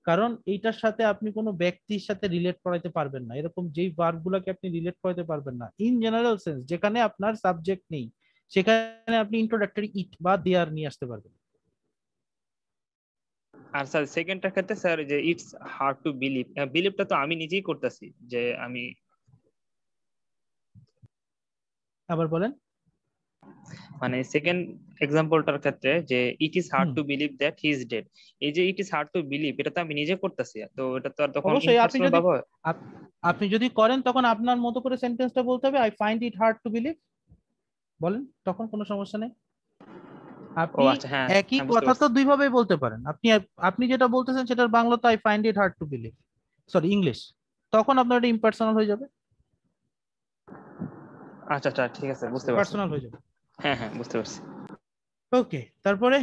কারণ এইটার সাথে আপনি কোনো ব্যক্তির সাথে রিলেট করাইতে পারবেন না, এরকম যেই ভার্বগুলোকে আপনি রিলেট করাইতে পারবেন না ইন জেনারেল সেন্স, যেখানে আপনার সাবজেক্ট নেই, সেখানে আপনি ইন্ট্রোডাক্টরি ইট বা দেয়ার নিয়ে আসতে পারবেন। আর স্যার সেকেন্ডটার ক্ষেত্রে স্যার যে ইটস হার্ড টু বিলিভ, বিলিভটা তো আমি নিজেই করতেছি, যে আমি। আবার বলেন। মানে সেকেন্ড এক্সাম্পলটার ক্ষেত্রে যে ইট is hard to believe that he is dead, এই যে ইট ইজ হার্ড টু বিলিভ, এটা তো আমি নিজে করতেছি, তো এটা তো আর তখন অবশ্যই ইম্পার্সোনাল ভাব হয়। আপনি যদি করেন তখন আপনার মতো করে সেন্টেন্সটা বলতে হবে, I find it hard to believe বলেন, তখন কোনো সমস্যা নেই। আপনি হ্যাঁ, একই কথা তো দুই ভাবেই বলতে পারেন। আপনি যেটা বলতেছেন সেটার বাংলা তো I find it hard to believe, sorry English, তখন আপনার এটা ইম্পার্সোনাল হয়ে যাবে। আচ্ছা আচ্ছা, ঠিক আছে, বুঝতে পারছি, পার্সোনাল হয়ে যাবে। হ্যাঁ হ্যাঁ, বুঝতে পারছি। ওকে, তারপরে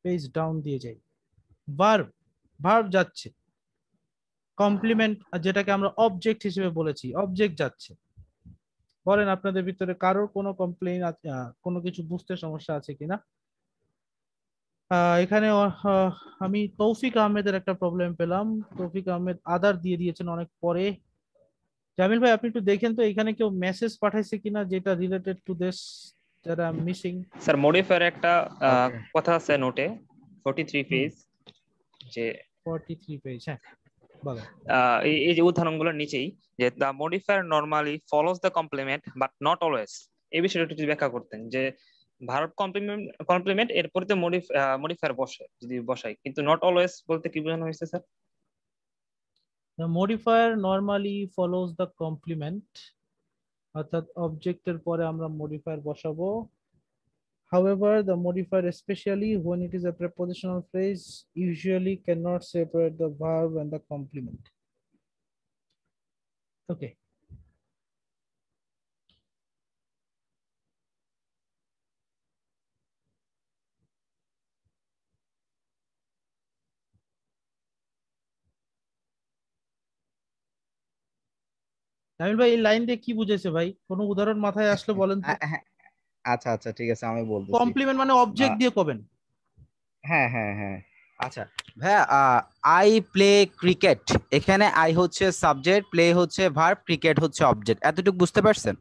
পেজ ডাউন দিয়ে যাই। ভার্ব যাচ্ছে, কমপ্লিমেন্ট যেটাকে আমরা অবজেক্ট হিসেবে বলেছি, অবজেক্ট যাচ্ছে। বলেন আপনাদের ভিতরে কারোর কোনো কমপ্লেইন আছে, কোনো কিছু বুঝতে সমস্যা আছে কিনা? এখানে আমি তৌফিক আহমেদের একটা প্রবলেম পেলাম। তৌফিক আহমেদ আদার দিয়ে দিয়েছেন অনেক পরে। জামিল ভাই আপনি একটু দেখেন তো এখানে কেউ মেসেজ পাঠাইছে কিনা যেটা related to this that I am missing. Sir modifier একটা কথা আছে নোটে 43 পেজ, যে 43 পেজ, হ্যাঁ বলেন। এই যে উদাহরণগুলোর নিচেই যে the modifier normally follows the complement but not always, এই বিষয়টা একটু ব্যাখ্যা করতেন, যে ভার্ব কমপ্লিমেন্ট এর পরে মডিফায়ার বসে, যদি বসাই, কিন্তু নট অলওয়েজ বলতে কি বোঝানো হয়েছে sir? The modifier normally follows the complement, অর্থাৎ অবজেক্টের পরে আমরা মডিফায়ার বসাবো। However, the modifier, especially when it is a prepositional phrase, usually cannot separate the verb and the complement. Okay. নামিল ভাই এই লাইন দিয়ে কি বুঝেছে ভাই? কোনো উদাহরণ মাথায় আসলে বলেন তো। আচ্ছা আচ্ছা, ঠিক আছে, আমি বলতেছি। কমপ্লিমেন্ট মানে অবজেক্ট দিয়ে করবেন। হ্যাঁ হ্যাঁ হ্যাঁ, আচ্ছা ভাইয়া, আই প্লে ক্রিকেট, এখানে আই হচ্ছে সাবজেক্ট, প্লে হচ্ছে ভার্ব, ক্রিকেট হচ্ছে অবজেক্ট, এতটুকু বুঝতে পারছেন?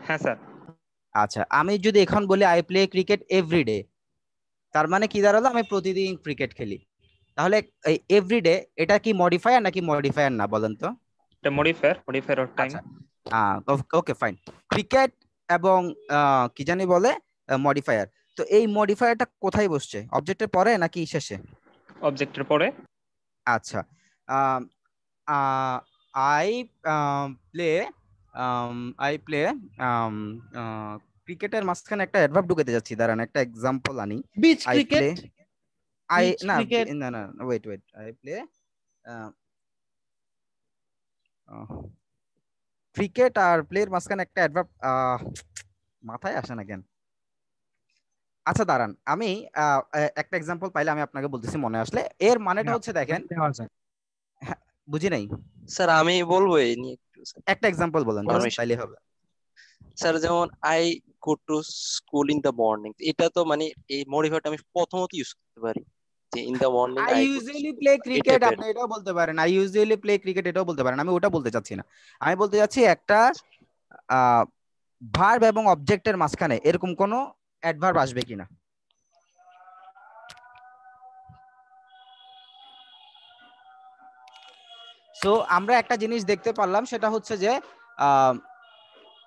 হ্যাঁ স্যার। আচ্ছা, আমি যদি এখন বলি আই প্লে ক্রিকেট এভরিডে, তার মানে কি দাঁড়ালো? আমি প্রতিদিন ক্রিকেট খেলি। তাহলে এই এভরিডে এটা কি মডিফায়ার নাকি মডিফায়ার না বলেন তো? এটা modifier of time. Okay fine. Cricket এবং কি জানি বলে মডিফায়ার, তো এই মডিফায়ারটা কোথায় বসছে? অবজেক্টের পরে নাকি শেষে? অবজেক্টের পরে। আচ্ছা, আই প্লে ক্রিকেটের মাঝখানে একটা অ্যাডভার্ব ঢুকাতে যাচ্ছি, দাঁড়ান একটা এক্সাম্পল আনি। বিচ ক্রিকেট, না ওয়েট আই প্লে ক্রিকেট আর প্লের মাঝখানে একটা অ্যাডভার্ব মাথায় আসে না কেন? আচ্ছা দাঁড়ান, আমি একটা এক্সাম্পল পাইলে আমি আপনাকে বলতেছি মনে আসলে। এর মানেটা হচ্ছে দেখেন, বুঝি নাই স্যার আমি বলবো এই নিয়ে একটু স্যার। একটা এক্সাম্পল বলেন তাইলে হবে। স্যার যেমন I go to school in the morning, এটা তো মানে এই মডিফায়ারটা আমি প্রথমত ইউজ করতে পারি যে in the morning I I go to usually school, play এই ক্রিকেট, টাইপের। আপনি এটাও বলতে পারেন আই ইউজুয়ালি প্লে ক্রিকেট, এটাও বলতে পারেন। আমি ওটা বলতে চাচ্ছি না, আমি বলতে চাচ্ছি একটা ভার্ব এবং অবজেক্টের মাঝখানে এরকম কোনো অ্যাডভার্ব আসবে কিনা। সো আমরা একটা জিনিস দেখতে পারলাম, সেটা হচ্ছে যে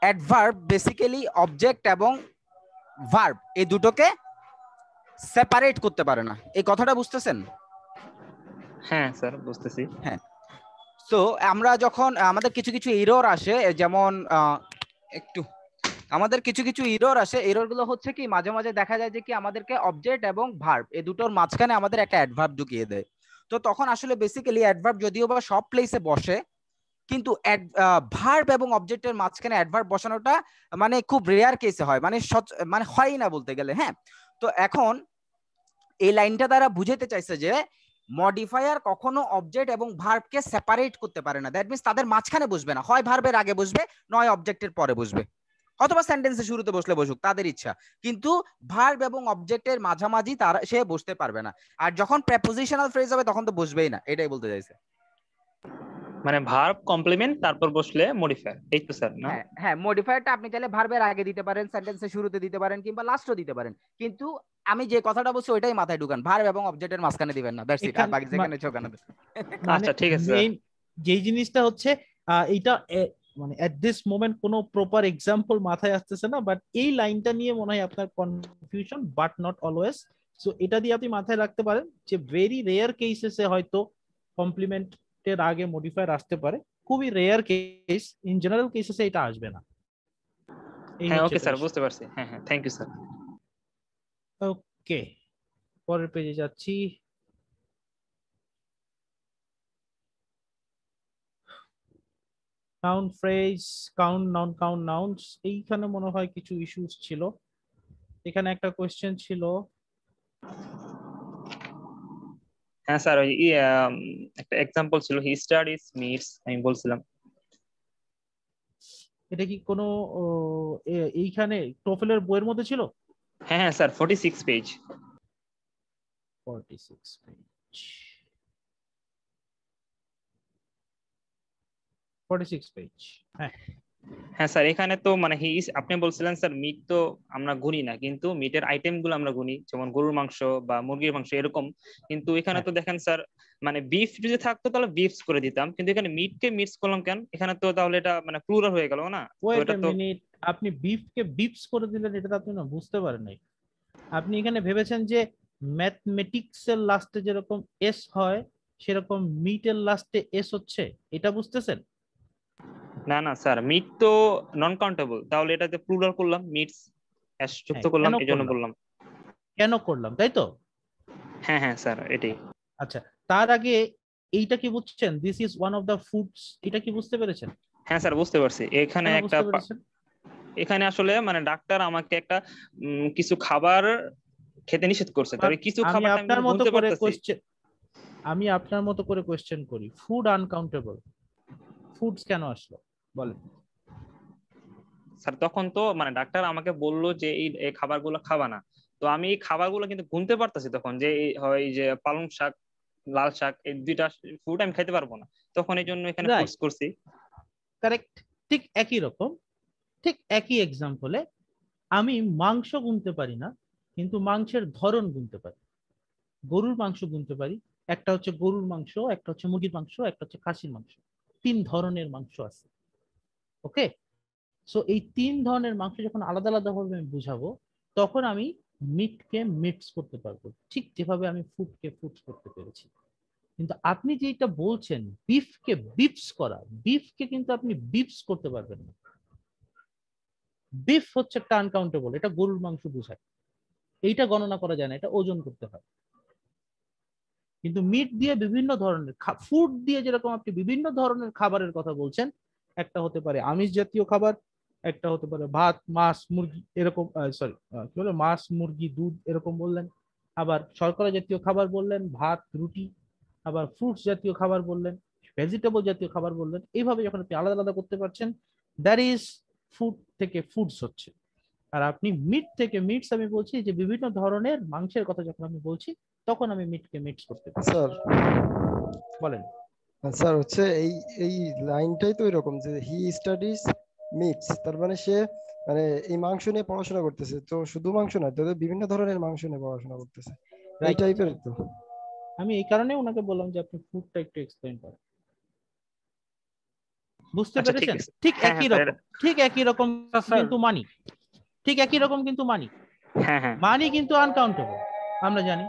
অ্যাডভার্ব বেসিক্যালি অবজেক্ট এবং ভার্ব এই দুটোকে সেপারেট করতে পারে না। এই কথাটা বুঝতেছেন? হ্যাঁ স্যার বুঝতেছি। হ্যাঁ। সো আমরা যখন আমাদের কিছু কিছু এরর আসে, যেমন একটু আমাদের কিছু কিছু এরর আসে, এরর গুলো হচ্ছে কি মাঝে মাঝে দেখা যায় যে কি আমাদেরকে অবজেক্ট এবং ভার্ব এই দুটোর মাঝখানে আমাদের একটা অ্যাডভার্ব ঢুকিয়ে দেয়। তো তখন আসলে বেসিক্যালি অ্যাডভার্ব যদিও বা সব প্লেসে বসে, কিন্তু ভার্ব এবং অবজেক্টের মাঝখানে অ্যাডভার্ব বসানোটা মানে খুব রেয়ার কেসে হয়, মানে মানে হয়ই না বলতে গেলে। হ্যাঁ, তো এখন এই লাইনটা দ্বারা বুঝাতে চাইছে যে মডিফায়ার কখনো অবজেক্ট এবং ভার্বকে সেপারেট করতে পারে না। দ্যাট মিন্স তাদের মাঝখানে বসবে না, হয় ভার্বের আগে বসবে নয় অবজেক্টের পরে বসবে, অথবা সেন্টেন্সের শুরুতে বসলে বসুক, তাদের ইচ্ছা। কিন্তু ভার্ব এবং অবজেক্টের মাঝামাঝি তারা সে বসতে পারবে না। আর যখন প্রেপোজিশনাল ফ্রেজ হবে তখন তো বসবেই না, এটাই বলতে চাইছে। মানে ভার্ব কমপ্লিমেন্ট তারপর বসলে মডিফায়ার, এই তো স্যার না? হ্যাঁ হ্যাঁ, মডিফায়ারটা আপনি চাইলে ভার্বের আগে দিতে পারেন, সেন্টেন্সের শুরুতে দিতে পারেন, কিংবা লাস্টও দিতে পারেন। কিন্তু আমি যে কথাটা বলছি ওইটাই মাথায় ঢুকান, ভার্ব এবং অবজেক্টের মাঝখানে দিবেন না, দ্যাটস ইট। আর বাকি যেখানে ওখানে মানে আচ্ছা ঠিক আছে স্যার। মেইন যেই জিনিসটা হচ্ছে এইটা মানে এট দিস মোমেন্ট কোনো প্রপার এক্সাম্পল মাথায় আসতেছে না, বাট এই লাইনটা নিয়ে মনে হয় আপনার confusion, but not always. So এটা দিয়ে আপনি মাথায় রাখতে পারেন যে ভেরি রেয়ার কেসেসে হয়তো কমপ্লিমেন্টের আগে মডিফায়ার আসতে পারে, খুবই রেয়ার কেস, ইন জেনারেল কেসেসে এটা আসবে না। হ্যাঁ ওকে স্যার, বুঝতে পারছি। হ্যাঁ হ্যাঁ, থ্যাংক ইউ স্যার। ওকে, পরের পেজে যাচ্ছি। Noun phrase, count noun, count nouns, এইখানে মনে হয় কিছু ইস্যুস ছিল। এখানে একটা কোয়েশ্চেন ছিল। হ্যাঁ স্যার, ওই একটা এক্সাম্পল ছিল, হি স্টাডিজ মিটস, আমি বলছিলাম। এটা কি কোনো এইখানে টোফেলের বইয়ের মধ্যে ছিল? হ্যাঁ হ্যাঁ স্যার, 46 পেজ। 46 page, 46 page. হ্যাঁ হ্যাঁ স্যার, এখানে তো মানে আপনি বলছিলেন স্যার মিট তো আমরা গুনি না, কিন্তু মিটের আইটেম গুলো আমরা গুনি, যেমন গরুর মাংস বা মুরগির মাংস এরকম। কিন্তু এখানে তো দেখেন স্যার, মানে বিফ যদি থাকতো তাহলে বিফস করে দিতাম, কিন্তু এখানে মিটকে মিটস করলাম কেন? এখানে তো তাহলে এটা মানে প্লুরাল হয়ে গেল না? তো ওয়েট এটা এ তো মিনিট, আপনি বিফকে বিফস করে দিলেন, এটা তো আপনি না বুঝতে পারেন নাই। আপনি এখানে ভেবেছেন যে ম্যাথমেটিক্স এর লাস্টে যেরকম এস হয় সেরকম মিটের লাস্টে এস হচ্ছে, এটা বুঝতেছেন? না না স্যার, মিট তো নন কাউন্টেবল, তাহলে এটাতে প্লুরাল করলাম, মিটস এস যুক্ত করলাম, এই জন্য বললাম। কেন করলাম, তাই তো? হ্যাঁ হ্যাঁ স্যার, এটাই। আচ্ছা, তার আগে এইটা কি বুঝছেন, this is one of the foods, এটা কি বুঝতে পেরেছেন? হ্যাঁ স্যার বুঝতে পারছি। এখানে কেন একটা বুঝতে পেরেছেন? এখানে আসলে মানে ডাক্তার আমাকে একটা কিছু খাবার খেতে নিষেধ করছে, তবে কিছু আমি খাবার আমি আপনার মতো গুনতে করে পারতেছি। কোশ্চেন, আমি আপনার মতো করে কোশ্চেন করি, ফুড আনকাউন্টেবল, ফুডস কেন আসলো বলেন? স্যার তখন তো মানে ডাক্তার আমাকে বললো যে এই খাবারগুলো খাবা না, তো আমি এই খাবারগুলো কিন্তু গুনতে পারতেছি তখন, যে হয় যে পালং শাক, লাল শাক, এই দুইটা ফুড আমি খাইতে পারবো না, তখন এই জন্য এখানে ফুডস করছি। কারেক্ট, ঠিক একই রকম, ঠিক একই এক্সাম্পলে আমি মাংস গুনতে পারি না, কিন্তু মাংসের ধরন গুনতে পারি। গরুর মাংস গুনতে পারি, একটা হচ্ছে গরুর মাংস, একটা হচ্ছে মুরগির মাংস, একটা হচ্ছে খাসির মাংস, 3 ধরনের মাংস আছে। ওকে, সো এই 3 ধরনের মাংস যখন আলাদা আলাদা ভাবে আমি বুঝাবো, তখন আমি মিটকে মিক্স করতে পারবো, ঠিক যেভাবে আমি ফুডকে ফুডস করতে পেরেছি। কিন্তু আপনি যেটা বলছেন বিফকে বিফস করা, বিফকে কিন্তু আপনি বিফস করতে পারবেন না। বিফ হচ্ছে একটা আনকাউন্টেবল, এটা গরুর মাংস বোঝায়, এইটা গণনা করা যায় না, এটা ওজন করতে হয়। কিন্তু মিট দিয়ে বিভিন্ন ধরনের ফুড দিয়ে যেরকম আপনি বিভিন্ন ধরনের খাবারের কথা বলছেন, একটা হতে পারে আমিষ জাতীয় খাবার, একটা হতে পারে ভাত, মাছ, মুরগি এরকম, সরি কি বলে, মাছ, মুরগি, দুধ এরকম বললেন। আবার শর্করা জাতীয় খাবার বললেন, ভাত, রুটি। আবার ফ্রুটস জাতীয় খাবার বললেন, ভেজিটেবল জাতীয় খাবার বললেন, এইভাবে যখন আপনি আলাদা আলাদা করতে পারছেন, দ্যাট ইজ ফুড থেকে ফুডস হচ্ছে। আর আপনি মিট থেকে মিটস, আমি বলছি যে বিভিন্ন ধরনের মাংসের কথা যখন আমি বলছি তখন আমি মিটকে মিক্স করতে পারি। স্যার বলেন। স্যার হচ্ছে এই এই লাইনটাই তো এরকম যে হি স্টাডিজ মিটস, তার মানে সে মানে এই মাংস নিয়ে পড়াশোনা করতেছে, তো শুধু মাংস না, তো বিভিন্ন ধরনের মাংস নিয়ে পড়াশোনা করতেছে, এই টাইপের তো। আমি এই কারণে ওনাকে বললাম যে আপনি ফুডটা একটু এক্সপ্লেইন করেন। বুঝতে পেরেছেন? ঠিক একই রকম, ঠিক একই রকম কিন্তু মানি, ঠিক একই রকম কিন্তু মানি, মানি কিন্তু আনকাউন্টেবল আমরা জানি।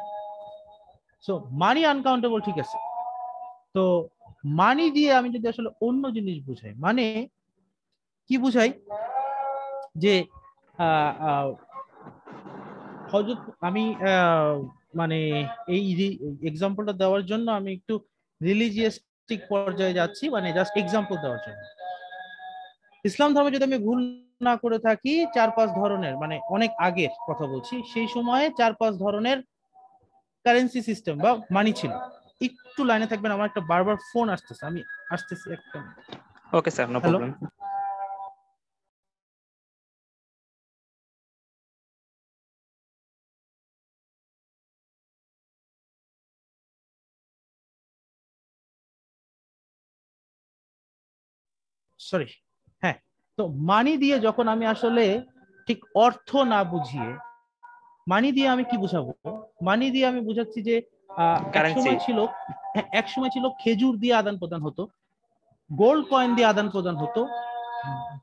সো মানি আনকাউন্টেবল, ঠিক আছে। তো মানি দিয়ে আমি যদি আসলে অন্য জিনিস বুঝাই, মানে কি বুঝাই যে হযরত আমি মানে এই এক্সাম্পলটা দেওয়ার জন্য আমি একটু রিলিজিয়াস্টিক পর্যায়ে যাচ্ছি, মানে জাস্ট এক্সাম্পল দেওয়ার জন্য। ইসলাম ধর্মে যদি আমি ভুল না করে থাকি 4-5 ধরনের, মানে অনেক আগের কথা বলছি, সেই সময়ে 4-5 ধরনের কারেন্সি সিস্টেম বা মানি ছিল। একটু লাইনে থাকবেন, আমার একটা বারবার ফোন আসতেছে, আমি আসতেছি একটা। Okay sir, no problem. Sorry, হ্যাঁ। তো মানি দিয়ে যখন আমি আসলে ঠিক অর্থ না বুঝিয়ে, মানি দিয়ে আমি কি বুঝাবো, মানি দিয়ে আমি বুঝাচ্ছি যে এক সময় ছিল খেজুর দিয়ে আদান প্রদান হতো, গোল্ড কয়েন দিয়ে আদান প্রদান হতো,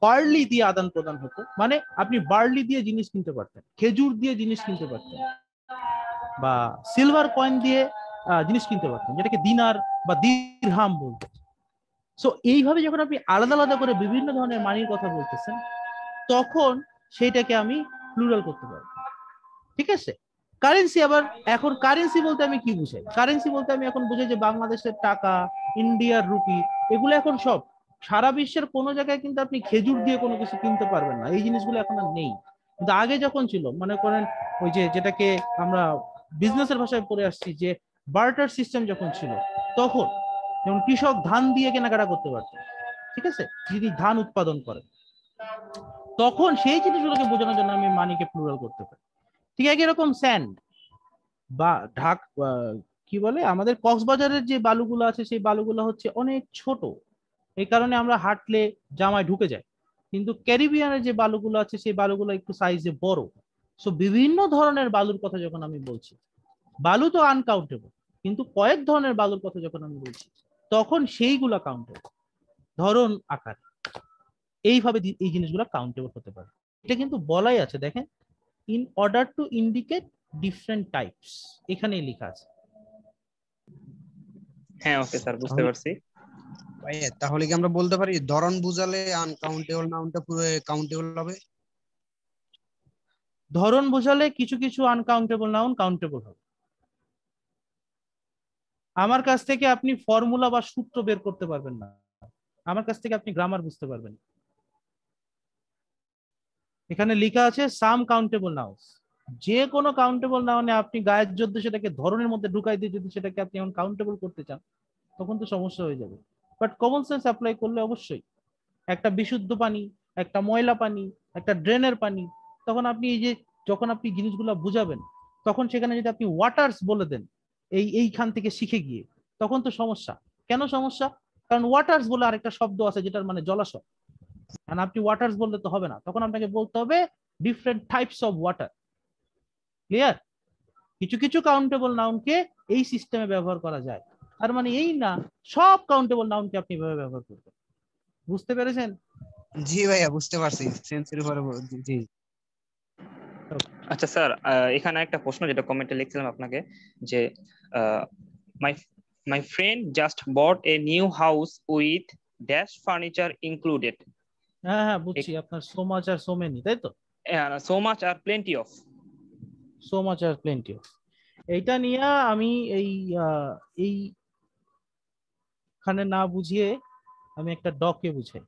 বার্লি দিয়ে আদান প্রদান হতো। মানে আপনি বার্লি দিয়ে জিনিস কিনতে পারতেন, খেজুর দিয়ে জিনিস কিনতে পারতেন, বা সিলভার কয়েন দিয়ে জিনিস কিনতে পারতেন, যেটাকে দিনার বা দিরহাম বলতো। সো এইভাবে যখন আপনি আলাদা আলাদা করে বিভিন্ন ধরনের মানির কথা বলতেছেন, তখন সেইটাকে আমি প্লুরাল করতে পারবো, ঠিক আছে। কারেন্সি আবার, এখন কারেন্সি বলতে আমি কি বুঝাই, কারেন্সি বলতে আমি এখন বুঝাই যে বাংলাদেশের টাকা, ইন্ডিয়ার রুপি, এগুলো এখন সব সারা বিশ্বের কোনো জায়গায় কিন্তু আপনি খেজুর দিয়ে কোনো কিছু কিনতে পারবেন না, এই জিনিসগুলো এখন আর নেই। কিন্তু আগে যখন ছিল, মনে করেন ওই যে যেটাকে আমরা বিজনেসের ভাষায় পড়ে আসছি, যে বার্টার সিস্টেম যখন ছিল, তখন যেমন কৃষক ধান দিয়ে কেনাকাটা করতে পারতেন, ঠিক আছে, যদি ধান উৎপাদন করে, তখন সেই জিনিসগুলোকে বোঝানোর জন্য আমি মানিকে প্লুরাল করতে পারি। ঠিক একই রকম স্যান্ড বা কি বলে, আমাদের কক্সবাজারের যে বালুগুলো আছে, সেই বালুগুলো হচ্ছে অনেক ছোট, এই কারণে আমরা হাঁটলে জামায় ঢুকে যায়। কিন্তু ক্যারিবিয়ানের যে বালুগুলো আছে, সেই বালুগুলো একটু সাইজে বড়। সো বিভিন্ন ধরনের বালুর কথা যখন আমি বলছি, বালু তো আনকাউন্টেবল, কিন্তু কয়েক ধরনের বালুর কথা যখন আমি বলছি, তখন সেইগুলা কাউন্টেবল, ধরন আকার, এইভাবে এই জিনিসগুলো কাউন্টেবল হতে পারে। এটা কিন্তু বলাই আছে, দেখেন, in order to indicate different types, এখানেই লেখা আছে। হ্যাঁ, ওকে স্যার, বুঝতে পারছি। ভাইয়া তাহলে কি আমরা বলতে পারি ধরন বুঝালে আনকাউন্টেবল নাউনটা পুরো কাউন্টেবল হবে? ধরন বোঝালে কিছু কিছু আনকাউন্টেবল নাউন কাউন্টেবল হবে। আমার কাছ থেকে আপনি ফর্মুলা বা সূত্র বের করতে পারবেন না, আমার কাছ থেকে আপনি গ্রামার বুঝতে পারবেন। এখানে লেখা আছে সাম কাউন্টেবল নাউন্স, যে কোনো কাউন্টেবল নাউনে আপনি গায়ের জন্য সেটাকে ধরনের মধ্যে ঢুকাই দিয়ে যদি সেটাকে আপনি এখন কাউন্টেবল করতে চান, তখন তো সমস্যা হয়ে যাবে। বাট কমন সেন্স অ্যাপ্লাই করলে অবশ্যই একটা বিশুদ্ধ পানি, একটা ময়লা পানি, একটা ড্রেনের পানি, তখন আপনি এই যে যখন আপনি জিনিসগুলো বুঝাবেন, তখন সেখানে যদি আপনি ওয়াটার্স বলে দেন এইখান থেকে শিখে গিয়ে, তখন তো সমস্যা। কেন সমস্যা? কারণ ওয়াটার্স বলে আরেকটা শব্দ আছে যেটার মানে জলাশয়, আর আপনি ওয়াটার্স বললে তো হবে না, তখন আপনাকে বলতে হবে different types of water. Clear? কিছু কিছু কাউন্টেবল নাউনকে এই সিস্টেমে ব্যবহার করা যায়, আর মানে এই না সব কাউন্টেবল নাউনকে আপনি এভাবে ব্যবহার করবেন। বুঝতে পেরেছেন? জি ভাইয়া, বুঝতে পারছি, সেন্সের উপরে জি। আচ্ছা স্যার, এখানে একটা প্রশ্ন যেটা কমেন্টে লিখছিলাম আপনাকে, যে my my friend just bought a new house with dash furniture included. হ্যাঁ হ্যাঁ, বুঝছি, আপনার সো মাচ আর সো মেনি, তাই তো? সো মাচ আর প্লেন্টি অফ। সো মাচ আর প্লেন্টি অফ, এইটা নিয়ে আমি এইখানে না বুঝিয়ে আমি একটা ডকে বুঝাই।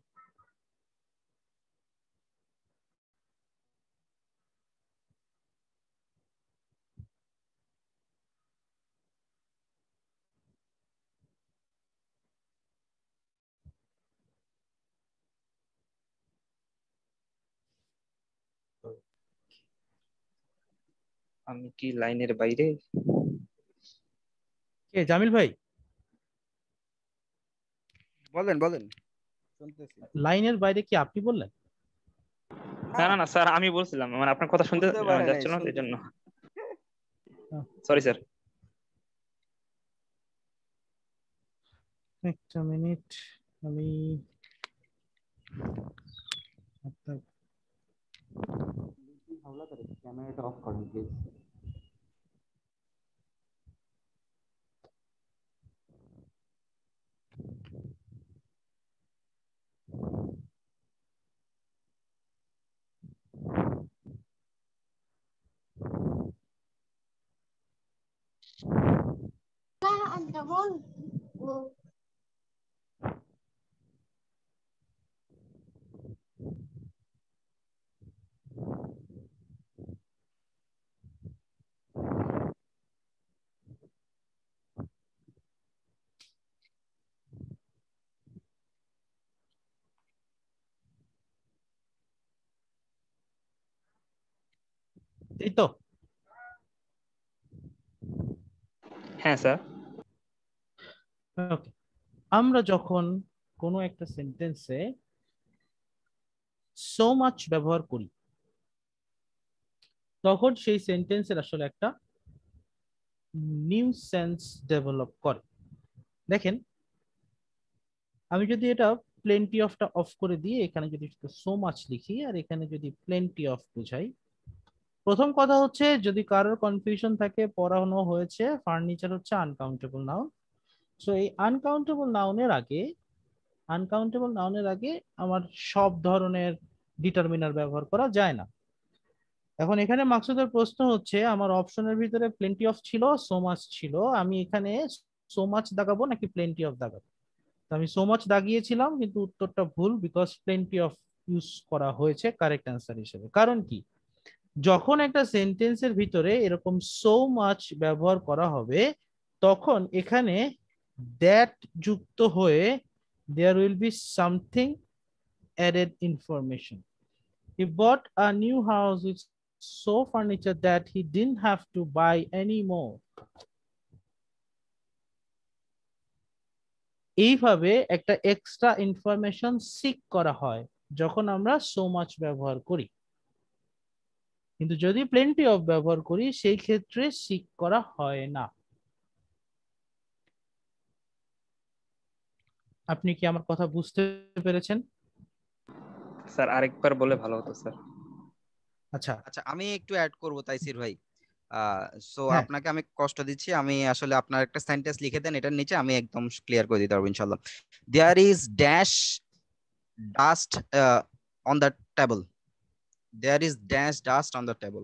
আমি কি লাইনের বাইরে? কে জামিল ভাই? বলেন বলেন, শুনতেছি। লাইনের বাইরে কি আপনি বললেন? না না না স্যার, আমি বলছিলাম, মানে আপনার কথা শুনতে বুঝতে পারে নাই, যাচ্ছিল না এই জন্য। শুনতেছি। Sorry sir. একটা মিনিট, আমি আপনার ক্যামেরাটা অফ করেন প্লিজ। এই তো। হ্যাঁ স্যার। ওকে, আমরা যখন কোনো একটা সেন্টেন্সে সো মাচ ব্যবহার করি তখন সেই সেন্টেন্সের আসলে একটা নিউ সেন্স ডেভেলপ করে। দেখেন, আমি যদি এটা প্লেন্টি অফটা অফ করে দিয়ে এখানে যদি সো মাচ লিখি আর এখানে যদি প্লেন্টি অফ বুঝাই, প্রথম কথা হচ্ছে যদি কারোর কনফিউশন থাকে, পড়ানো হয়েছে ফার্নিচার হচ্ছে আনকাউন্টেবল নাউন। সো এই আনকাউন্টেবল নাউনের আগে আমার সব ধরনের ডিটারমিনার ব্যবহার করা যায় না। এখন এখানে মাকসুদের প্রশ্ন হচ্ছে, আমার অপশনের ভিতরে প্লেন্টি অফ ছিল, সো মাচ ছিল, আমি এখানে সো মাচ দাগাবো নাকি প্লেন্টি অফ দাগাবো? তো আমি সো মাচ দাগিয়েছিলাম, কিন্তু উত্তরটা ভুল, বিকজ প্লেন্টি অফ ইউজ করা হয়েছে কারেক্ট অ্যান্সার হিসেবে। কারণ কি, যখন একটা সেন্টেন্সের ভিতরে এরকম সো মাচ ব্যবহার করা হবে তখন এখানে দ্যাট যুক্ত হয়ে there will be something added information. He bought a new house with so furniture that he didn't have to buy any more. এইভাবে একটা এক্সট্রা ইনফরমেশন সিক করা হয় যখন আমরা সো মাচ ব্যবহার করি, কিন্তু যদি প্লেন্টি অফ ব্যবহার করি সেই ক্ষেত্রে সিক করা হয় না। আপনি কি আমার কথা বুঝতে পেরেছেন? স্যার আরেকবার বলে ভালো হতো স্যার। আচ্ছা আচ্ছা, আমি একটু অ্যাড করব তাইসির ভাই। সো হ্যাঁ, আপনাকে আমি কষ্ট দিচ্ছি, আমি আসলে আপনার একটা সেন্টেন্স লিখে দেন এটার নিচে, আমি একদম ক্লিয়ার করে দিতে পারবো ইনশাআল্লাহ। There is dash dust on the table. There is dash dust on the table.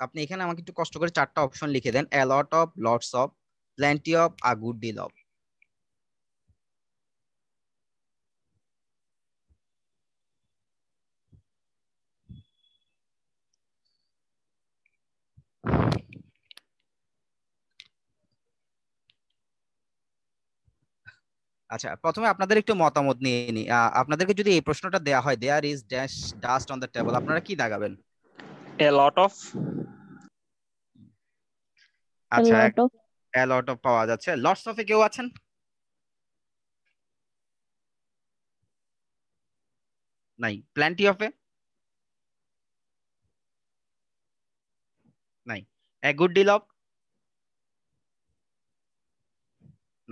আপনি এখানে আমাকে একটু কষ্ট করে চারটা অপশন লিখে দেন, a lot of, lots of, plenty of, a good deal of. আচ্ছা, প্রথমে আপনাদের একটু মতামত নিয়ে নি। আপনাদেরকে যদি এই প্রশ্নটা দেয়া হয়, there is dash dust on the table, আপনারা কি দাগাবেন? এ লট অফ। আচ্ছা, এ লট অফ পাওয়া যাচ্ছে। লটস অফে কেউ আছেন? নাই। প্ল্যান্টি অফে? নাই। A good deal of?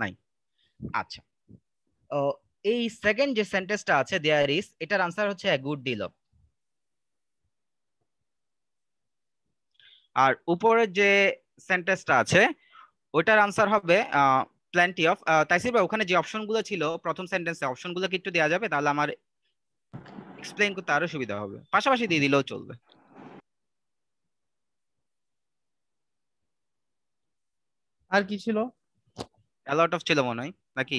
নাই। আচ্ছা, এই সেকেন্ড যে সেন্টেন্সটা আছে দেয়ার ইজ, এটার আনসার হচ্ছে এ গুড ডিল অফ। আর উপরের যে সেন্টেন্সটা আছে ওটার আনসার হবে প্ল্যান্টি অফ। তাইসির ভাই, ওখানে যে অপশনগুলো ছিল প্রথম সেন্টেন্সে, অপশনগুলো কি একটু দেওয়া যাবে? তাহলে আমার এক্সপ্লেইন করতে আরো সুবিধা হবে, পাশাপাশি দিয়ে দিলেও চলবে। আর কি ছিল? a lot of ছিল মনে হয় নাকি?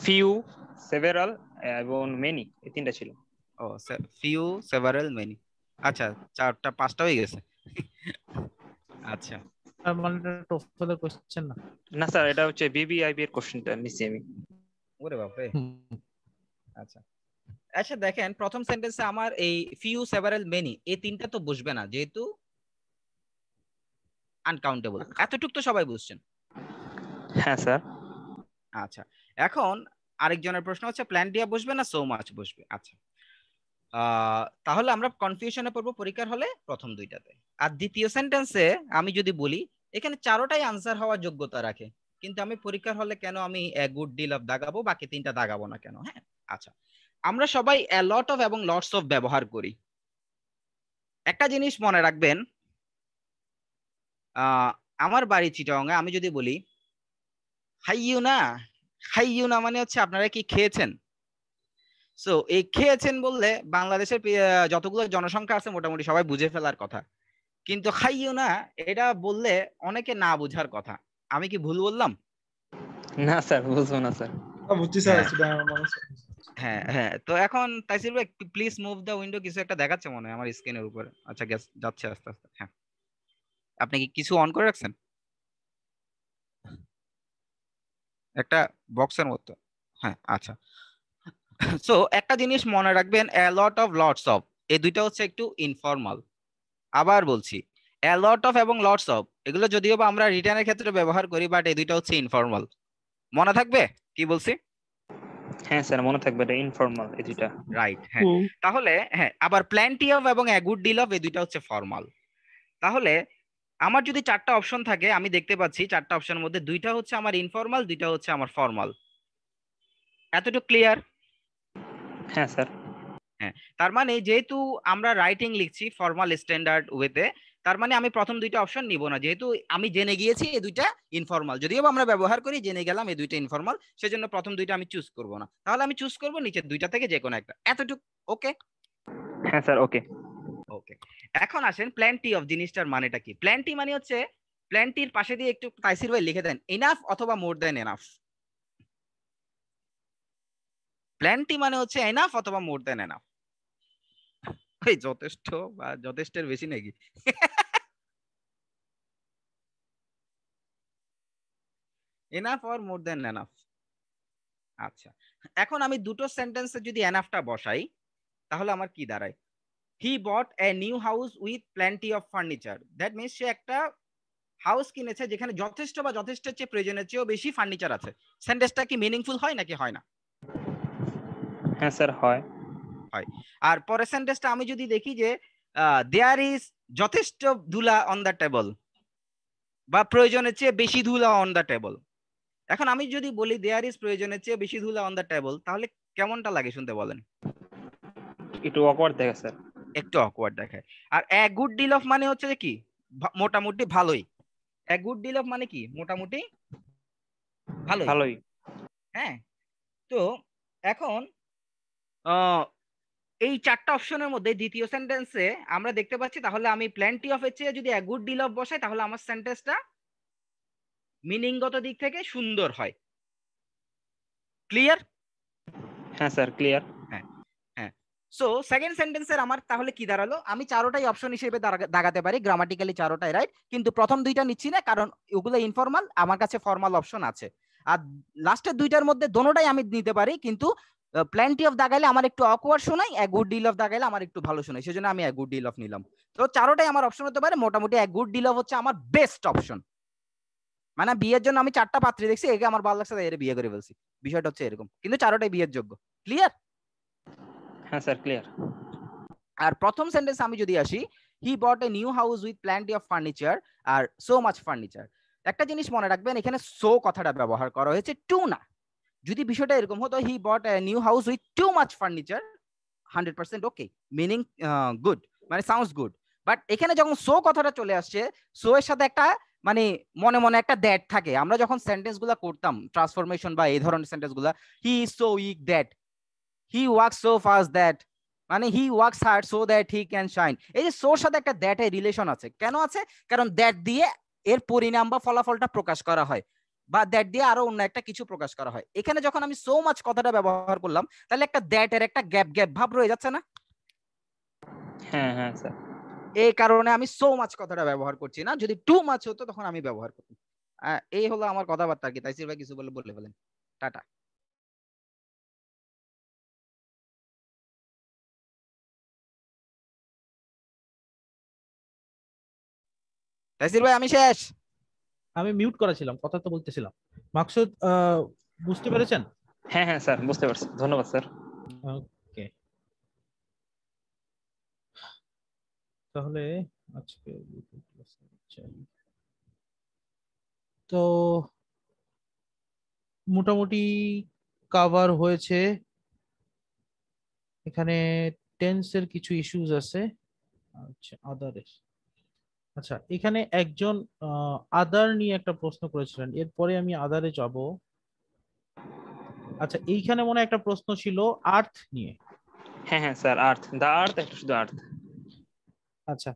ফিউ, সেভারাল এবং মেনি, এই তিনটা ছিল। ও, ফিউ, সেভারাল, মেনি। আচ্ছা, চারটা পাঁচটা হয়ে গেছে। আচ্ছা, আর মানে টোফেলের কোশ্চেন না? না স্যার, এটা হচ্ছে বিবিআইবি এর কোশ্চেনটা নিছি আমি। ওরে বাপ রে। আচ্ছা, আচ্ছা দেখেন প্রথম সেন্টেন্সে আমার এই ফিউ সেভারাল মেনি এই তিনটা তো বসবে না, যেহেতু আনকাউন্টেবল। এতটুকু তো সবাই বুঝছেন। হ্যাঁ স্যার। আচ্ছা এখন আরেকজনের প্রশ্ন হচ্ছে প্ল্যান্টিয়া বসবে না সো মাচ বসবে। আচ্ছা তাহলে আমরা কনফিউশনে পড়বো পরীক্ষার হলে প্রথম দুইটাতে। আর দ্বিতীয় সেন্টেন্সে আমি যদি বলি এখানে চারোটাই আনসার হওয়ার যোগ্যতা রাখে, কিন্তু আমি পরীক্ষার হলে কেন আমি এ গুড ডিল অফ দাগাবো, বাকি তিনটা দাগাবো না কেন? হ্যাঁ আচ্ছা, আমরা সবাই এ লট অফ এবং লটস অফ ব্যবহার করি। একটা জিনিস মনে রাখবেন, আমার বাড়ি চিটাগাং, আমি যদি বলি খাইয়ু না, খাইয়ু না মানে হচ্ছে আপনারা কি খেয়েছেন। সো এই খেয়েছেন বললে বাংলাদেশের যতগুলো জনসংখ্যা আছে মোটামুটি সবাই বুঝে ফেলার কথা, কিন্তু খাইয়ু না এটা বললে অনেকে না বুঝার কথা। আমি কি ভুল বললাম? না স্যার, বুঝবো না স্যার। বুঝছি স্যার, সেটা আমার মনে আছে। হ্যাঁ হ্যাঁ, তো এখন তাইসির ভাই প্লিজ মুভ দ্য উইন্ডো, কিছু একটা দেখাচ্ছে মনে হয় আমার স্ক্রিনের উপরে। আচ্ছা যাচ্ছে আস্তে আস্তে। হ্যাঁ আপনি কি কিছু অন করে রাখছেন? একটা বক্সের মতো। হ্যাঁ আচ্ছা, সো একটা জিনিস মনে রাখবেন, এ লট অফ লটস অফ এই দুইটা হচ্ছে একটু ইনফর্মাল। আবার বলছি এ লট অফ এবং লটস অফ এগুলো যদিও বা আমরা রিটার্নের ক্ষেত্রে ব্যবহার করি, বাট এই দুইটা হচ্ছে ইনফর্মাল। মনে থাকবে কি বলছি? হ্যাঁ স্যার মনে থাকবে, এটা ইনফর্মাল এই দুইটা। রাইট হ্যাঁ। তাহলে হ্যাঁ আবার প্ল্যান্টি অফ এবং এ গুড ডিল অফ এই দুইটা হচ্ছে ফর্মাল। তাহলে আমার যদি চারটা অপশন থাকে, আমি দেখতে পাচ্ছি চারটা অপশনের মধ্যে দুইটা হচ্ছে আমার ইনফর্মাল, দুইটা হচ্ছে আমার ফর্মাল। এতটুকু ক্লিয়ার? হ্যাঁ স্যার। হ্যাঁ, তার মানে যেহেতু আমরা রাইটিং লিখছি ফর্মাল স্ট্যান্ডার্ড ওয়েতে, তার মানে আমি প্রথম দুইটা অপশন নিব না, যেহেতু আমি জেনে গিয়েছি এই দুইটা ইনফর্মাল। যদিও আমরা ব্যবহার করি, জেনে গেলাম এই দুইটা ইনফর্মাল, সেজন্য প্রথম দুইটা আমি চুজ করব না। তাহলে আমি চুজ করব নিচের দুইটা থেকে যে কোনো একটা। এতটুকু ওকে? হ্যাঁ স্যার ওকে। ওকে, এখন আসেন প্ল্যান্টি অফ জিনিসটার মানেটা কি। প্ল্যান্টি মানে হচ্ছে, প্ল্যান্টির পাশে দিয়ে একটু তাইসির ভাই লিখে দেন এনাফ অথবা মোর দেন এনাফ। প্ল্যান্টি মানে হচ্ছে এনাফ অথবা মোর দেন এনাফ। ওই যথেষ্ট বা যথেষ্টের বেশি নাকি? Enough or more than enough. আচ্ছা, এখন আমি দুটো সেন্টেন্সে যদি এনাফটা বসাই তাহলে আমার কি দাঁড়ায়? He bought a new house with plenty of furniture. That means সে একটা হাউস কিনেছে যেখানে যথেষ্ট বা যথেষ্টের চেয়ে প্রয়োজনের চেয়েও বেশি ফার্নিচার আছে। সেন্টেন্সটা কি মিনিংফুল হয় নাকি হয় না? হ্যাঁ স্যার হয়। হয়। আর পরের সেন্টেন্সটা আমি যদি দেখি যে দেয়ার ইজ যথেষ্ট ধুলা অন দ্য টেবল, বা প্রয়োজনের চেয়ে বেশি ধুলা অন দ্য টেবল। এখন আমি যদি বলি দেয়ার ইজ প্রয়োজনের চেয়ে বেশি ধুলা অন দ্য টেবল, তাহলে কেমনটা লাগে শুনতে বলেন? একটু অকওয়ার্ড দেখে স্যার। একটু অকওয়ার্ড দেখায়। আর এ গুড ডিল অফ মানে হচ্ছে যে কি মোটামুটি ভালোই। এ গুড ডিল অফ মানে কি মোটামুটি ভালোই। ভালোই। হ্যাঁ, তো এখন এই চারটা অপশনের মধ্যে দ্বিতীয় সেন্টেন্সে আমরা দেখতে পাচ্ছি, তাহলে আমি প্ল্যান্টি অফ এর চেয়ে যদি এ গুড ডিল অফ বসাই তাহলে আমার সেন্টেন্সটা মিনিংগত দিক থেকে সুন্দর হয়। ক্লিয়ার? হ্যাঁ স্যার ক্লিয়ার। হ্যাঁ হ্যাঁ। সো সেকেন্ড সেন্টেন্সের আমার তাহলে কি দাঁড়ালো? আমি চারোটাই অপশন হিসেবে দাগাতে পারি, গ্রামাটিক্যালি চারোটাই রাইট, কিন্তু প্রথম দুইটা নিচ্ছি না কারণ ওগুলো ইনফর্মাল, আমার কাছে ফর্মাল অপশন আছে। আর লাস্টের দুইটার মধ্যে দোনোটাই আমি নিতে পারি, কিন্তু প্ল্যান্টি অফ দাগাইলে আমার একটু অকওয়ার্ড শোনাই, এ গুড ডিল অফ দাগাইলে আমার একটু ভালো শোনাই, সেজন্য আমি এ গুড ডিল অফ নিলাম। তো চারোটাই আমার অপশন হতে পারে, মোটামুটি এ গুড ডিল অফ হচ্ছে আমার বেস্ট অপশন। মানে বিয়ের জন্য আমি চারটা পাত্রী দেখছি, একে আমার ভালো লাগছে তাই এর বিয়ে করে ফেলছি, বিষয়টা হচ্ছে এরকম, কিন্তু চারোটাই বিয়ের যোগ্য। ক্লিয়ার? হ্যাঁ স্যার ক্লিয়ার। আর প্রথম সেন্টেন্স আমি যদি আসি, he bought a new house with plenty of furniture আর সো মাচ ফার্নিচার। একটা জিনিস মনে রাখবেন, এখানে সো কথাটা ব্যবহার করা হয়েছে, টু না। যদি বিষয়টা এরকম হতো he bought a new house with too much furniture, 100% okay, meaning good, মানে সাউন্ডস গুড। বাট এখানে যখন সো কথাটা চলে আসছে, সো এর সাথে একটা মানে মনে মনে একটা দ্যাট থাকে। আমরা যখন সেন্টেন্স গুলা করতাম ট্রান্সফরমেশন বা এই ধরনের সেন্টেন্স গুলা, he is so weak that, he works so fast that, মানে he works hard so that he can shine. এই যে সোর সাথে একটা দ্যাট এর রিলেশন আছে। কেন আছে? কারণ দ্যাট দিয়ে এর পরিণাম বা ফলাফলটা প্রকাশ করা হয়, বা দ্যাট দিয়ে আরো অন্য একটা কিছু প্রকাশ করা হয়। এখানে যখন আমি সো মাচ কথাটা ব্যবহার করলাম, তাহলে একটা দ্যাট এর একটা গ্যাপ গ্যাপ ভাব রয়ে যাচ্ছে না? হ্যাঁ হ্যাঁ স্যার। এই কারণে আমি সো মাচ কথাটা ব্যবহার করছি না। যদি টু মাচ হতো তখন আমি ব্যবহার করতাম। এই হলো আমার কথাবার্তা আর কি। তাইসির ভাই কিছু বলে ফেলেন। টাটা। তাইসির ভাই আমি শেষ। আমি মিউট করা ছিলাম, কথা তো বলতেছিলাম। মাকসুদ বুঝতে পেরেছেন? হ্যাঁ হ্যাঁ স্যার বুঝতে পারছি, ধন্যবাদ স্যার। ওকে, তাহলে আজকে তো মোটামুটি কভার হয়েছে। এখানে টেন্সের কিছু ইস্যুস আছে। আচ্ছা আদারের, আচ্ছা এখানে একজন আদার নিয়ে একটা প্রশ্ন করেছিলেন, এরপরে আমি আদারে যাব। আচ্ছা এইখানে মনে হয় একটা প্রশ্ন ছিল আর্থ নিয়ে। হ্যাঁ হ্যাঁ স্যার, আর্থ, দা আর্থ, একটা শুধু আর্থ। আচ্ছা,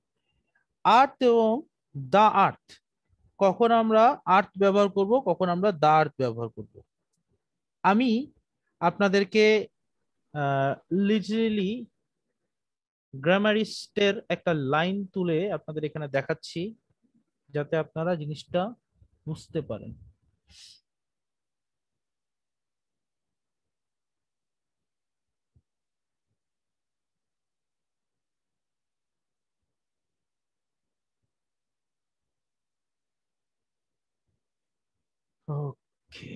আর্থ এবং দা আর্থ, কখন আমরা আর্থ ব্যবহার করব, কখন আমরা দা আর্থ ব্যবহার করব। আমি আপনাদেরকে লিটারেলি গ্রামারিস্টের একটা লাইন তুলে আপনাদের এখানে দেখাচ্ছি, যাতে আপনারা জিনিসটা বুঝতে পারেন। ওকে,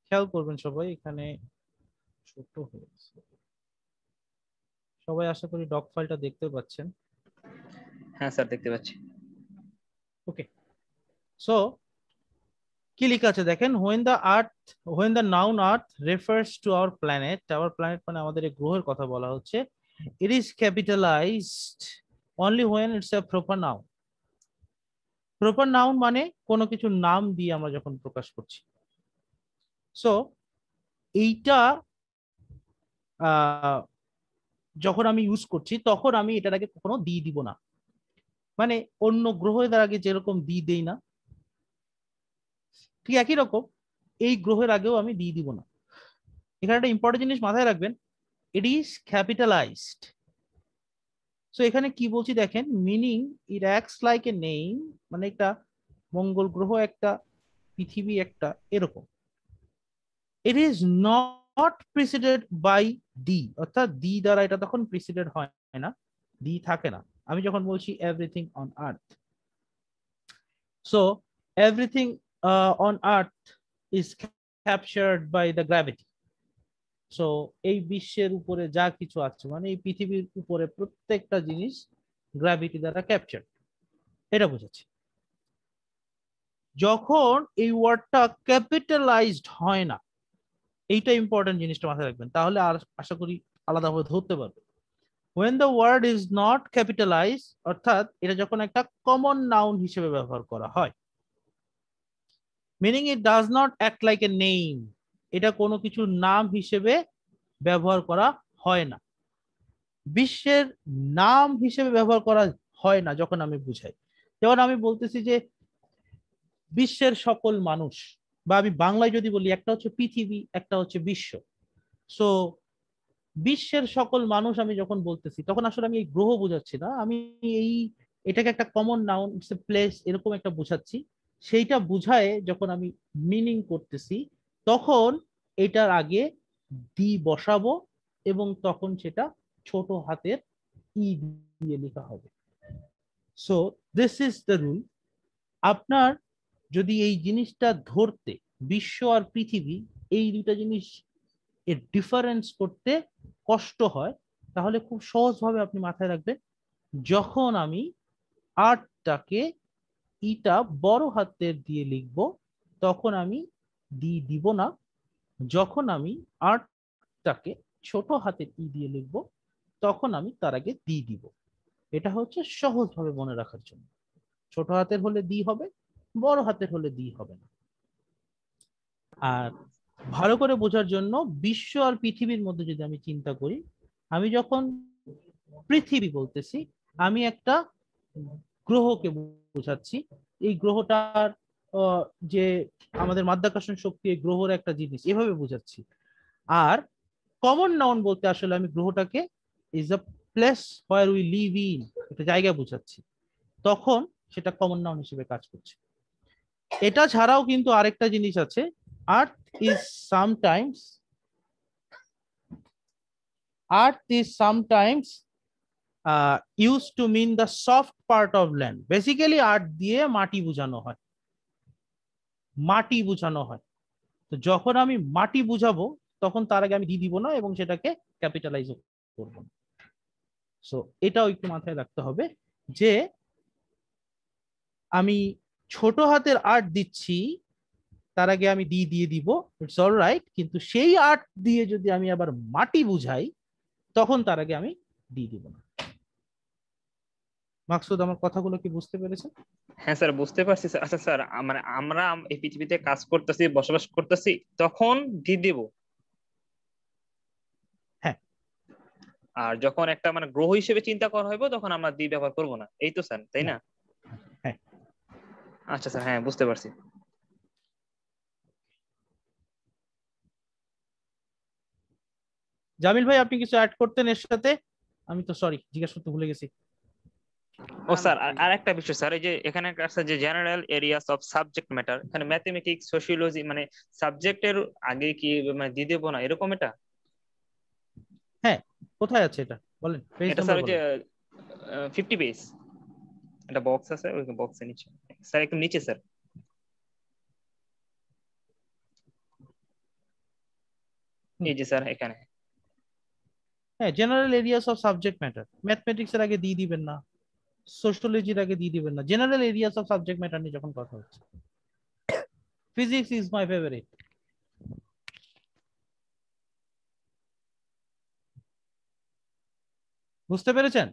খেয়াল করবেন সবাই, এখানে ছোট হয়েছে। সবাই আশা করি ডক ফাইলটা দেখতে পাচ্ছেন। হ্যাঁ স্যার দেখতে পাচ্ছি। ওকে, সো কি লেখা আছে দেখেন, when the noun earth refers to our planet মানে আমাদের এই গ্রহের কথা বলা হচ্ছে, it is capitalized only when it's a proper noun. Proper noun মানে কোনো কিছু নাম দিয়ে আমরা যখন প্রকাশ করছি। সো এইটা যখন আমি ইউজ করছি তখন আমি এটার আগে কখনো দিয়ে দিব না, মানে অন্য গ্রহের আগে যেরকম দিয়ে দেই না, ঠিক একই রকম এই গ্রহের আগেও আমি দিয়ে দিব না। এখানে একটা ইম্পর্টেন্ট জিনিস মাথায় রাখবেন, ইট ইজ ক্যাপিটালাইজড। সো এখানে কি বলছি দেখেন, meaning it acts like a name, মানে একটা মঙ্গল গ্রহ একটা, পৃথিবী একটা, এরকম। It is not preceded by the, অর্থাৎ ডি দ্বারা এটা তখন প্রিসিডেড হয় না, ডি থাকে না। আমি যখন বলছি everything on earth, so everything on earth is captured by the gravity. So এই বিশ্বের উপরে যা কিছু আছে, মানে এই পৃথিবীর উপরে প্রত্যেকটা জিনিস গ্র্যাভিটি দ্বারা ক্যাপচার, এটা বোঝাচ্ছে। যখন এই ওয়ার্ডটা ক্যাপিটালাইজড হয় না, এইটা ইম্পর্টেন্ট জিনিসটা মাথায় রাখবেন, তাহলে আর আশা করি আলাদাভাবে ধরতে পারবে। when the word is not capitalized, অর্থাৎ এটা যখন একটা কমন নাউন হিসেবে ব্যবহার করা হয়, meaning it does not act like a name, এটা কোনো কিছু নাম হিসেবে ব্যবহার করা হয় না। বিশ্বের নাম হিসেবে ব্যবহার করা হয় না যখন আমি বুঝাই, যেমন আমি বলতেছি যে বিশ্বের সকল মানুষ, বা আমি বাংলায় যদি বলি একটা হচ্ছে পৃথিবী, একটা হচ্ছে বিশ্ব। সো বিশ্বের সকল মানুষ আমি যখন বলতেছি তখন আসলে আমি এই গ্রহ বোঝাচ্ছি না, আমি এই এটাকে একটা common noun, it's a place, এরকম একটা বোঝাচ্ছি। সেইটা বুঝায় যখন আমি মিনিং করতেছি তখন এটার আগে দি বসাবো এবং তখন সেটা ছোট হাতের ই দিয়ে লেখা হবে। So this is the rule. আপনার যদি এই জিনিসটা ধরতে, বিশ্ব আর পৃথিবী এই দুটা জিনিস এর ডিফারেন্স করতে কষ্ট হয়, তাহলে খুব সহজভাবে আপনি মাথায় রাখবেন, যখন আমি আর্টটাকে ইটা বড় হাতের দিয়ে লিখব তখন আমি দি দিব না, যখন আমি আর্টটাকে ছোট হাতের ই দিয়ে লিখব তখন আমি তার আগে দি দিব। এটা হচ্ছে সহজভাবে মনে রাখার জন্য। ছোট হাতের হলে দি হবে, বড় হাতের হলে দি হবে না। আর ভালো করে বোঝার জন্য বিশ্ব আর পৃথিবীর মধ্যে যদি আমি চিন্তা করি, আমি যখন পৃথিবী বলতেছি আমি একটা গ্রহকে বোঝাচ্ছি, এই গ্রহটার যে আমাদের মাধ্যাকর্ষণ শক্তি, এই গ্রহের একটা জিনিস, এভাবে বোঝাচ্ছি। আর কমন নাউন বলতে আসলে আমি গ্রহটাকে is a place where we live in, একটা জায়গা বোঝাচ্ছি, তখন সেটা কমন নাউন হিসেবে কাজ করছে। এটা ছাড়াও কিন্তু আরেকটা জিনিস আছে, আর্থ is sometimes used to mean the soft part of land. Basically earth দিয়ে মাটি বোঝানো হয়, মাটি বোঝানো হয়। তো যখন আমি মাটি বুঝাবো তখন তার আগে আমি দি দিব না এবং সেটাকে ক্যাপিটালাইজ করব না। সো এটাও একটু মাথায় রাখতে হবে যে আমি ছোট হাতের আর্ট দিচ্ছি তার আগে আমি দি দিয়ে দিব, ইটস অল রাইট, কিন্তু সেই আর্ট দিয়ে যদি আমি আবার মাটি বুঝাই তখন তার আগে আমি দি দিব না। মাকসুদ, আমার কথাগুলো কি বুঝতে পেরেছেন? হ্যাঁ স্যার, বুঝতে পারছি স্যার। আচ্ছা স্যার, মানে আমরা এই পৃথিবীতে কাজ করতেছি, বসবাস করতেছি, তখন দি দেব। হ্যাঁ। আর যখন একটা মানে গ্রহ হিসেবে চিন্তা করা হবে তখন আমরা দি ব্যবহার করব না, এই তো স্যার, তাই না? হ্যাঁ। আচ্ছা স্যার, হ্যাঁ বুঝতে পারছি। জামিল ভাই, আপনি কিছু অ্যাড করতেন এর সাথে? আমি তো সরি জিজ্ঞাসা করতে ভুলে গেছি। ও স্যার, আর একটা বিষয় স্যার, এই যে এখানে আছে যে general areas of subject matter, এখানে ম্যাথমেটিক্স, সোশিওলজি, মানে সাবজেক্টের আগে কি মানে দিয়ে দেবো না, এরকম এটা? হ্যাঁ, কোথায় আছে এটা বলেন, পেজ এটা স্যার নাম্বার ওই যে বলেন। 50 পেজ, একটা বক্স আছে, ওই বক্সের নিচে স্যার, একদম নিচে স্যার। এই যে স্যার এখানে। হ্যাঁ, general areas of subject matter, mathematics এর আগে দিয়ে দিবেন না, সোশ্যোলজির আগে দিয়ে দিবেন না, general areas of subject matter নিয়ে যখন কথা হচ্ছে। Physics is my favourite. বুঝতে পেরেছেন?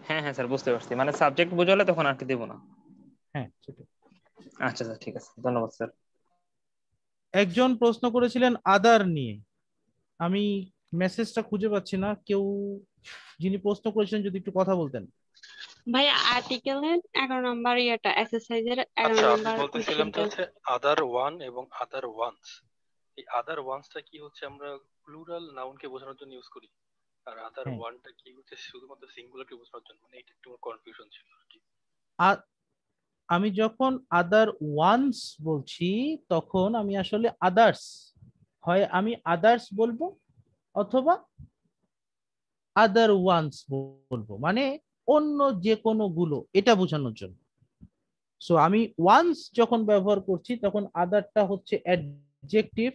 হ্যাঁ হ্যাঁ স্যার, বুঝতে পারছি, মানে সাবজেক্ট বোঝালে তখন আর কি দেবো না। হ্যাঁ সেটাই। আচ্ছা স্যার, ঠিক আছে, ধন্যবাদ স্যার। একজন প্রশ্ন করেছিলেন আদার নিয়ে, আমি মেসেজটা খুঁজে পাচ্ছি না, কেউ যিনি প্রশ্ন করেছিলেন যদি একটু কথা বলতেন। ভাই আর্টিকেলের 11 নাম্বার ইয়েটা, এক্সারসাইজের 11 আচ্ছা, আমি নাম্বার বলতেছিলাম যে কোশ্চেনটা। হচ্ছে আদার ওয়ান এবং আদার ওয়ান্স। এই আদার ওয়ান্সটা কি হচ্ছে আমরা প্লুরাল নাউনকে বোঝানোর জন্য ইউজ করি, আর আদার হ্যাঁ। ওয়ানটা কি হচ্ছে শুধুমাত্র সিঙ্গুলারকে বোঝানোর জন্য, মানে এটা একটু কনফিউশন ছিল আর কি। আমি যখন আদার ওয়ান্স বলছি তখন আমি আসলে আদার্স, হয় আমি আদার্স বলবো অথবা আদার ওয়ান্স বলবো, মানে অন্য যে কোনো গুলো, এটা বোঝানোর জন্য। সো আমি ওয়ান্স যখন ব্যবহার করছি তখন আদারটা হচ্ছে অ্যাডজেক্টিভ,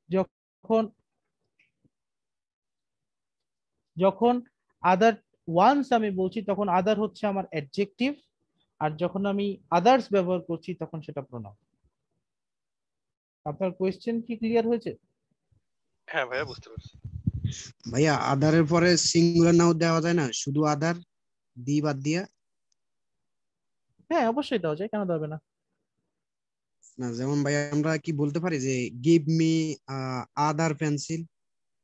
যখন যখন আদার ওয়ান্স আমি বলছি তখন আদার হচ্ছে আমার অ্যাডজেক্টিভ, আর যখন আমি আদার্স ব্যবহার করছি তখন সেটা প্রোনাউন। আপনার কোয়েশ্চেন কি ক্লিয়ার হয়েছে? হ্যাঁ ভাইয়া, বুঝতে পারছি। ভাইয়া আদারের পরে সিঙ্গুলার নাউন দেওয়া যায় না, শুধু আদার দি বাদ দিয়া? হ্যাঁ অবশ্যই দেওয়া যায়, কেন দেওয়া হবে না? না, যেমন ভাইয়া আমরা কি বলতে পারি যে গিভ মি আদার পেন্সিল,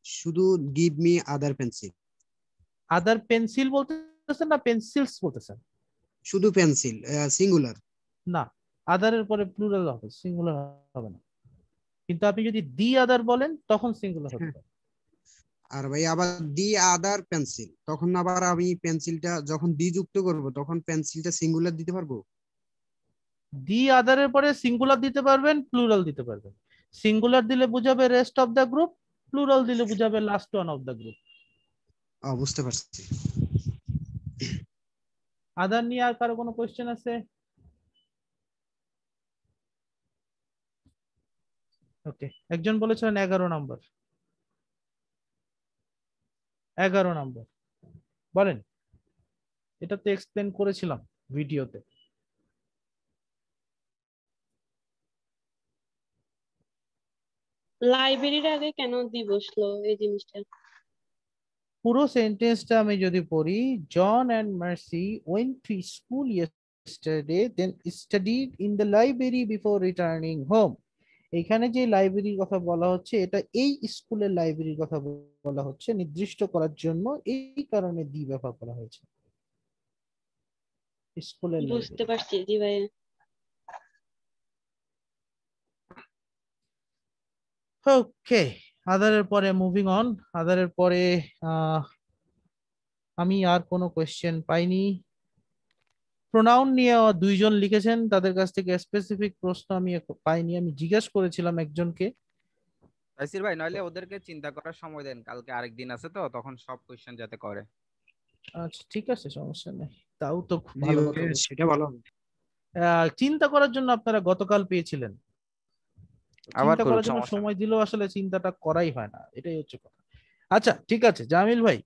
শুধু গিভ মি আদার পেন্সিল? আদার পেন্সিল বলতেছেন না পেন্সিলস বলতেছেন? শুধু পেন্সিল, সিঙ্গুলার না, আদারের পরে প্লুরাল হবে, সিঙ্গুলার হবে না। কিন্তু আপনি যদি দি আদার বলেন তখন সিঙ্গুলার হবে। আর ভাই আবার দি আদার পেন্সিল, তখন আবার আমি পেন্সিলটা যখন দি যুক্ত করব তখন পেন্সিলটা সিঙ্গুলার দিতে পারবো? দি আদারের পরে সিঙ্গুলার দিতে পারবেন, প্লুরাল দিতে পারবেন। সিঙ্গুলার দিলে বুঝাবে rest of the group, plural দিলে বুঝাবে last one of the group. বুঝতে পারছি। আদার নিয়ে আর কারো কোনো কোয়েশ্চেন আছে? ওকে, একজন বলেছিলেন 11 নম্বর। 11 নম্বর বলেন, এটা তো এক্সপ্লেন করেছিলাম ভিডিওতে। লাইব্রেরির আগে কেন দি বসলো এই জিনিসটা? পুরো সেন্টেন্সটা আমি যদি পড়ি, John and Marcy went to school yesterday then studied in the library before returning home. এখানে যে লাইব্রেরির কথা বলা হচ্ছে এটা এই স্কুলের লাইব্রেরির কথা বলা হচ্ছে, নির্দিষ্ট করার জন্য এই কারণে দি ব্যবহার করা হয়েছে, স্কুলের বুঝতে লাইব্রেরি। পারছি জি ভাই। ওকে, আদারের পরে মুভিং অন। আদারের পরে আমি আর কোনো কোয়েশ্চেন পাইনি। প্রোনাউন নিয়ে দুইজন লিখেছেন, তাদের কাছ থেকে স্পেসিফিক প্রশ্ন আমি পাইনি। আমি জিজ্ঞেস করেছিলাম একজনকে। তাইসির ভাই, নইলে ওদেরকে চিন্তা করার সময় দেন, কালকে আরেকদিন আছে তো, তখন সব কোশ্চেন যাতে করে। আচ্ছা ঠিক আছে, সমস্যা নেই, তাও তো খুব জি ভালো ভাই, কথা বলছেন। সেটা ভালো হবে। চিন্তা করার জন্য আপনারা গতকাল পেয়েছিলেন, আবার চিন্তা করুক, করার জন্য সমস্যা নেই। সময় দিলেও আসলে চিন্তাটা করাই হয় না, এটাই হচ্ছে কথা। আচ্ছা ঠিক আছে জামিল ভাই,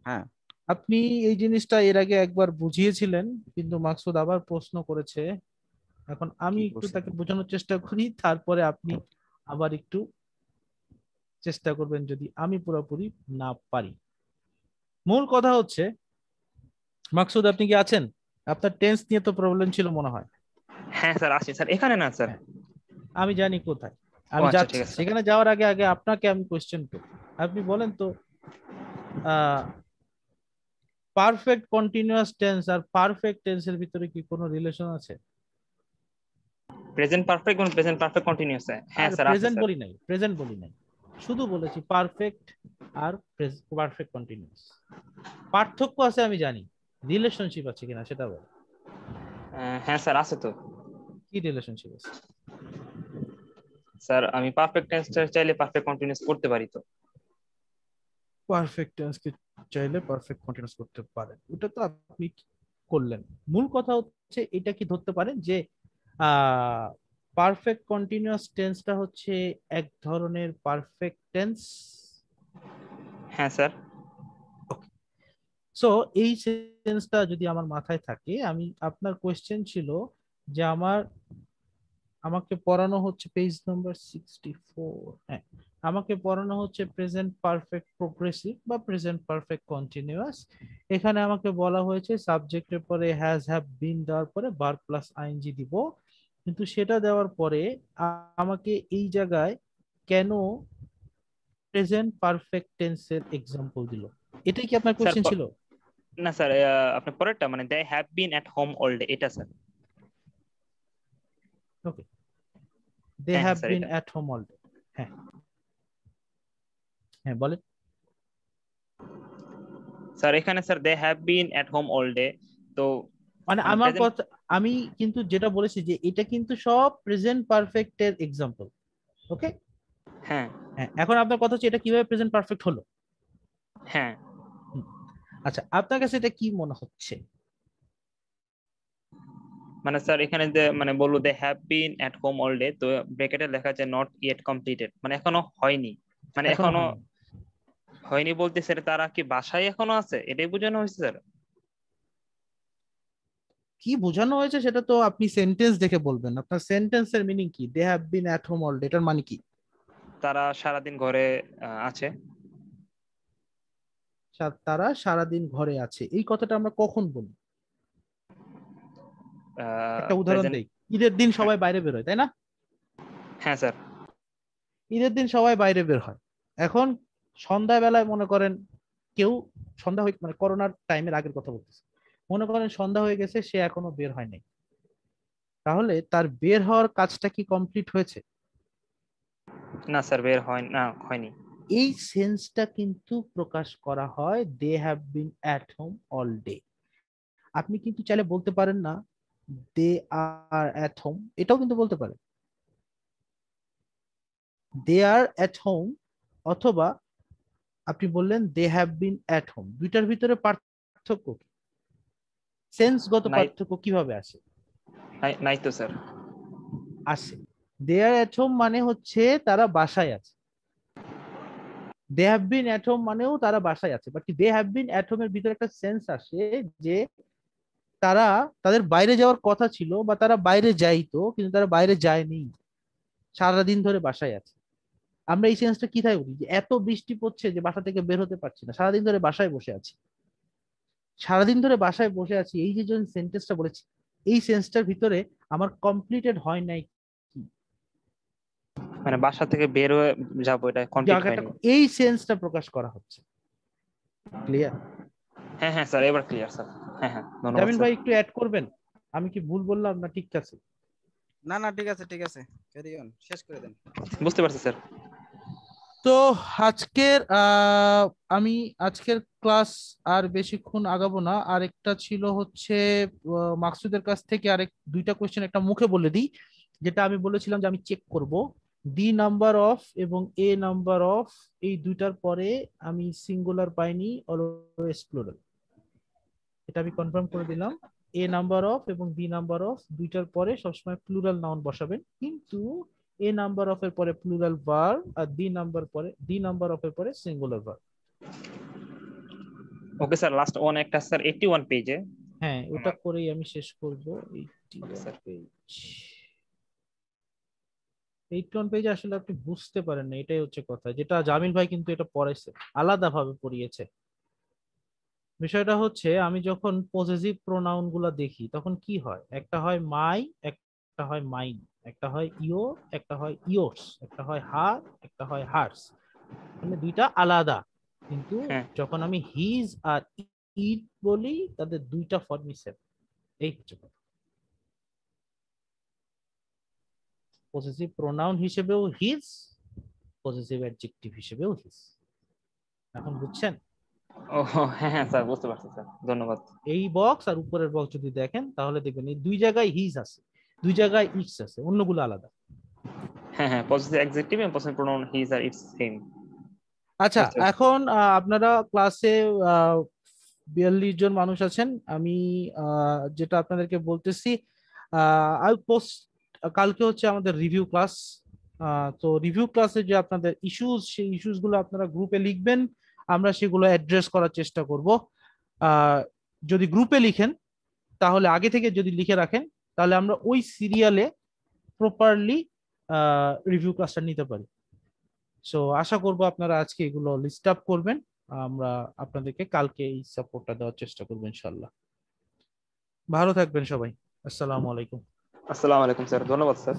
হ্যাঁ আপনি এই জিনিসটা এর আগে একবার বুঝিয়েছিলেন, কিন্তু মাকসুদ আবার প্রশ্ন করেছে। এখন আমি কি একটু করছে? তাকে বোঝানোর চেষ্টা করি, তারপরে আপনি আবার একটু চেষ্টা করবেন যদি আমি পুরোপুরি না পারি। মূল কথা হচ্ছে, মাকসুদ আপনি কি আছেন? আপনার টেন্স নিয়ে তো প্রবলেম ছিল মনে হয়। হ্যাঁ স্যার, আসি স্যার, এখানে না স্যার। আমি জানি কোথায়, ও আমি আচ্ছা, ঠিক যাচ্ছি। আছে স্যার। সেখানে যাওয়ার আগে আগে আপনাকে আমি কোয়েশ্চেন করি। আপনি বলেন তো, পারফেক্ট কন্টিনিউয়াস টেন্স আর পারফেক্ট টেন্সের ভিতরে কি কোনো রিলেশন আছে? প্রেজেন্ট পারফেক্ট এবং প্রেজেন্ট পারফেক্ট কন্টিনিউয়াস। হ্যাঁ আর স্যার, আছে প্রেজেন্ট স্যার। বলি নাই, প্রেজেন্ট বলি নাই, শুধু বলেছি পারফেক্ট আর পারফেক্ট কন্টিনিউয়াস। পার্থক্য আছে আমি জানি, রিলেশনশিপ আছে কিনা সেটা বল। হ্যাঁ স্যার, আছে তো। কি রিলেশনশিপ আছে? স্যার আমি পারফেক্ট টেন্সটা চাইলে পারফেক্ট কন্টিনিউয়াস করতে পারি তো। পারফেক্ট টেন্সকে চাইলে পারফেক্ট কন্টিনিউয়াস করতে পারেন, ওটা তো আপনি করলেন। মূল কথা হচ্ছে এটা কি ধরতে পারেন যে পারফেক্ট কন্টিনিউয়াস টেন্সটা হচ্ছে এক ধরনের পারফেক্ট টেন্স? হ্যাঁ স্যার। সো এই সেন্সটা যদি আমার মাথায় থাকে, আমি আপনার কোয়েশ্চেন ছিল যে আমাকে পড়ানো হচ্ছে পেজ নাম্বার 64, হ্যাঁ, আমাকে পড়ানো হচ্ছে প্রেজেন্ট পারফেক্ট প্রোগ্রেসিভ বা প্রেজেন্ট পারফেক্ট কন্টিনিউয়াস। এখানে আমাকে বলা হয়েছে সাবজেক্টের পরে হ্যাজ হ্যাভ বিন দেওয়ার পরে ভার্ব প্লাস আইএনজি দিব, কিন্তু সেটা দেওয়ার পরে আমাকে এই জায়গায় কেন প্রেজেন্ট পারফেক্ট টেন্সের এক্সাম্পল দিল? এটাই কি আপনার স্যার কোশ্চেন ছিল? না স্যার, আপনার পরেরটা মানে they have been at home all day, এটা স্যার। ওকে, দে হ্যাঁ হ্যাভ স্যার, বিন এটা। At home all day. হ্যাঁ হ্যাঁ বলেন। স্যার এখানে sir they have been at home all day, তো মানে মানে আমার প্রেজেন্ট। কথা, আমি কিন্তু যেটা বলেছি যে এটা কিন্তু সব প্রেজেন্ট পারফেক্টের এক্সাম্পল। ওকে হ্যাঁ হ্যাঁ, এখন আপনার কথা হচ্ছে এটা কিভাবে প্রেজেন্ট পারফেক্ট হলো? হ্যাঁ। আচ্ছা, আপনার কাছে এটা কি মনে হচ্ছে? মানে স্যার এখানে যে মানে বললো they have been at home all day, তো ব্র্যাকেটে লেখা আছে নট ইয়েট কমপ্লিটেড, মানে এখনো হয়নি। মানে এখনো হয়নি। হয়নি বলতে স্যার তারা কি বাসায় এখনো আছে, এটাই বোঝানো হয়েছে স্যার। কি বোঝানো হয়েছে সেটা তো আপনি সেন্টেন্স দেখে বলবেন। আপনার সেন্টেন্সের মিনিং কি? They have been at home all day, এটার মানে কি? তারা সারাদিন ঘরে আছে। তারা সারাদিন ঘরে আছে, এই কথাটা আমরা কখন বলি? একটা উদাহরণ প্রেজেন্ট। দেই, ঈদের দিন সবাই বাইরে বের হয়, তাই না? হ্যাঁ স্যার। ঈদের দিন সবাই বাইরে বের হয়। এখন সন্ধ্যাবেলায় মনে করেন কেউ, সন্ধ্যা হয়ে মানে করোনার টাইমের আগের কথা বলতেছে, মনে করেন সন্ধ্যা হয়ে গেছে, সে এখনো বের হয় নাই, তাহলে তার বের হওয়ার কাজটা কি কমপ্লিট হয়েছে? না স্যার, বের হয় না, হয়নি। এই সেন্সটা কিন্তু প্রকাশ করা হয় they have been at home all day. আপনি কিন্তু চাইলে বলতে পারেন না দে আর অ্যাট হোম, এটাও কিন্তু বলতে পারেন দে আর অ্যাট হোম, অথবা আপনি বললেন they have been at home. দুইটার ভিতরে পার্থক্য কি? সেন্সগত নাই, পার্থক্য কিভাবে আসে? নাই তো স্যার। আসে। দে আর অ্যাট হোম মানে হচ্ছে তারা বাসায় আছে, they have been at home মানেও তারা বাসায় আছে, but they have been at হোমের ভিতরে একটা সেন্স আসে যে তারা, তাদের বাইরে যাওয়ার কথা ছিল বা তারা বাইরে যাইতো, কিন্তু তারা বাইরে যায়নি, সারাদিন ধরে বাসায় আছে। আমরা এই সেন্সটা কি তাই বলি যে এত বৃষ্টি পড়ছে যে বাসা থেকে বের হতে পারছি না, সারাদিন ধরে বাসায় বসে আছি, সারাদিন ধরে বাসায় বসে আছি, এই যে সেন্টেন্সটা বলেছি, এই সেন্সটার ভিতরে আমার কমপ্লিটেড হয় নাই, মানে বাসা থেকে বের হয়ে যাবো, এটা কমপ্লিট জায়গাটা, হয়নি। এই সেন্সটা প্রকাশ করা হচ্ছে। ক্লিয়ার? হ্যাঁ হ্যাঁ স্যার, এবার ক্লিয়ার স্যার। হ্যাঁ হ্যাঁ, ধন্যবাদ জামিল স্যার। ভাই একটু অ্যাড করবেন, আমি কি ভুল বললাম না ঠিক আছে? না না, ঠিক আছে ঠিক আছে, ক্যারি অন, শেষ করে দেন। বুঝতে পারছি স্যার। তো আজকের আমি আজকের ক্লাস আর বেশিক্ষণ আগাবো না। আরেকটা ছিল হচ্ছে মাকসুদের কাছ থেকে আরেক দুইটা কোয়েশ্চেন একটা মুখে বলে দিই, যেটা আমি বলেছিলাম যে আমি চেক করব ডি নাম্বার অফ এবং এ নাম্বার অফ এই দুইটার পরে আমি সিঙ্গুলার পাইনি অলওয়েজ প্লুরাল। এটা আমি কনফার্ম করে দিলাম। এ নাম্বার অফ এবং বি নাম্বার অফ দুইটার পরে সবসময় প্লুরাল নাউন বসাবেন, কিন্তু এ নাম্বার অফ এর পরে প্লুরাল ভার্ব আর ডি নাম্বার অফ এর পরে singular verb. Okay sir, last one একটা স্যার 81 পেজে। হ্যাঁ, ওটা করেই আমি শেষ করব। 81 পেজ আসলে আপনি বুঝতে পারেন না, এটাই হচ্ছে কথা। যেটা জামিল ভাই কিন্তু এটা পড়াইছে, আলাদাভাবে পড়িয়েছে। বিষয়টা হচ্ছে আমি যখন পজেসিভ প্রোনাউন গুলা দেখি তখন কি হয়, একটা হয় মাই, একটা হয় মাইন, একটা হয় ইও, একটা হয় ইয়োর্স, একটা হয় হার, একটা হয় হার্স, মানে দুইটা আলাদা। কিন্তু যখন আমি হিজ আর ইট বলি তাদের দুইটা ফর্মই সেম। এই হচ্ছে কথা। পজেসিভ প্রোনাউন হিসেবেও হিজ, পজেসিভ অ্যাডজেক্টিভ হিসেবেও হিজ। এখন বুঝছেন? ও হ্যাঁ হ্যাঁ স্যার, বুঝতে পারছি স্যার, ধন্যবাদ। এই বক্স আর উপরের বক্স যদি দেখেন তাহলে দেখবেন এই দুই জায়গায় হিজ আছে, দুই জায়গায় ইটস আছে, অন্যগুলো আলাদা। হ্যাঁ হ্যাঁ, পজিটিভ অ্যাডজেক্টিভ এবং পজিটিভ প্রোনাউন হিজ আর ইটস সেম। আচ্ছা, এখন আপনারা ক্লাসে 42 জন মানুষ আছেন। আমি যেটা আপনাদেরকে বলতেছি, আই পোস্ট কালকে হচ্ছে আমাদের রিভিউ ক্লাস। তো রিভিউ ক্লাসে যে আপনাদের ইস্যুস, সেই ইস্যুস গুলো আপনারা গ্রুপে লিখবেন, আমরা সেগুলো অ্যাড্রেস করার চেষ্টা করব। যদি গ্রুপে লিখেন তাহলে আগে থেকে যদি লিখে রাখেন তাহলে আমরা ওই সিরিয়ালে প্রপারলি রিভিউ ক্লাসটা নিতে পারি। সো আশা করব আপনারা আজকে এগুলো লিস্ট আপ করবেন, আমরা আপনাদেরকে কালকে এই সাপোর্টটা দেওয়ার চেষ্টা করব ইনশাআল্লাহ। ভালো থাকবেন সবাই। আসসালামু আলাইকুম। আসসালামু আলাইকুম স্যার, ধন্যবাদ স্যার।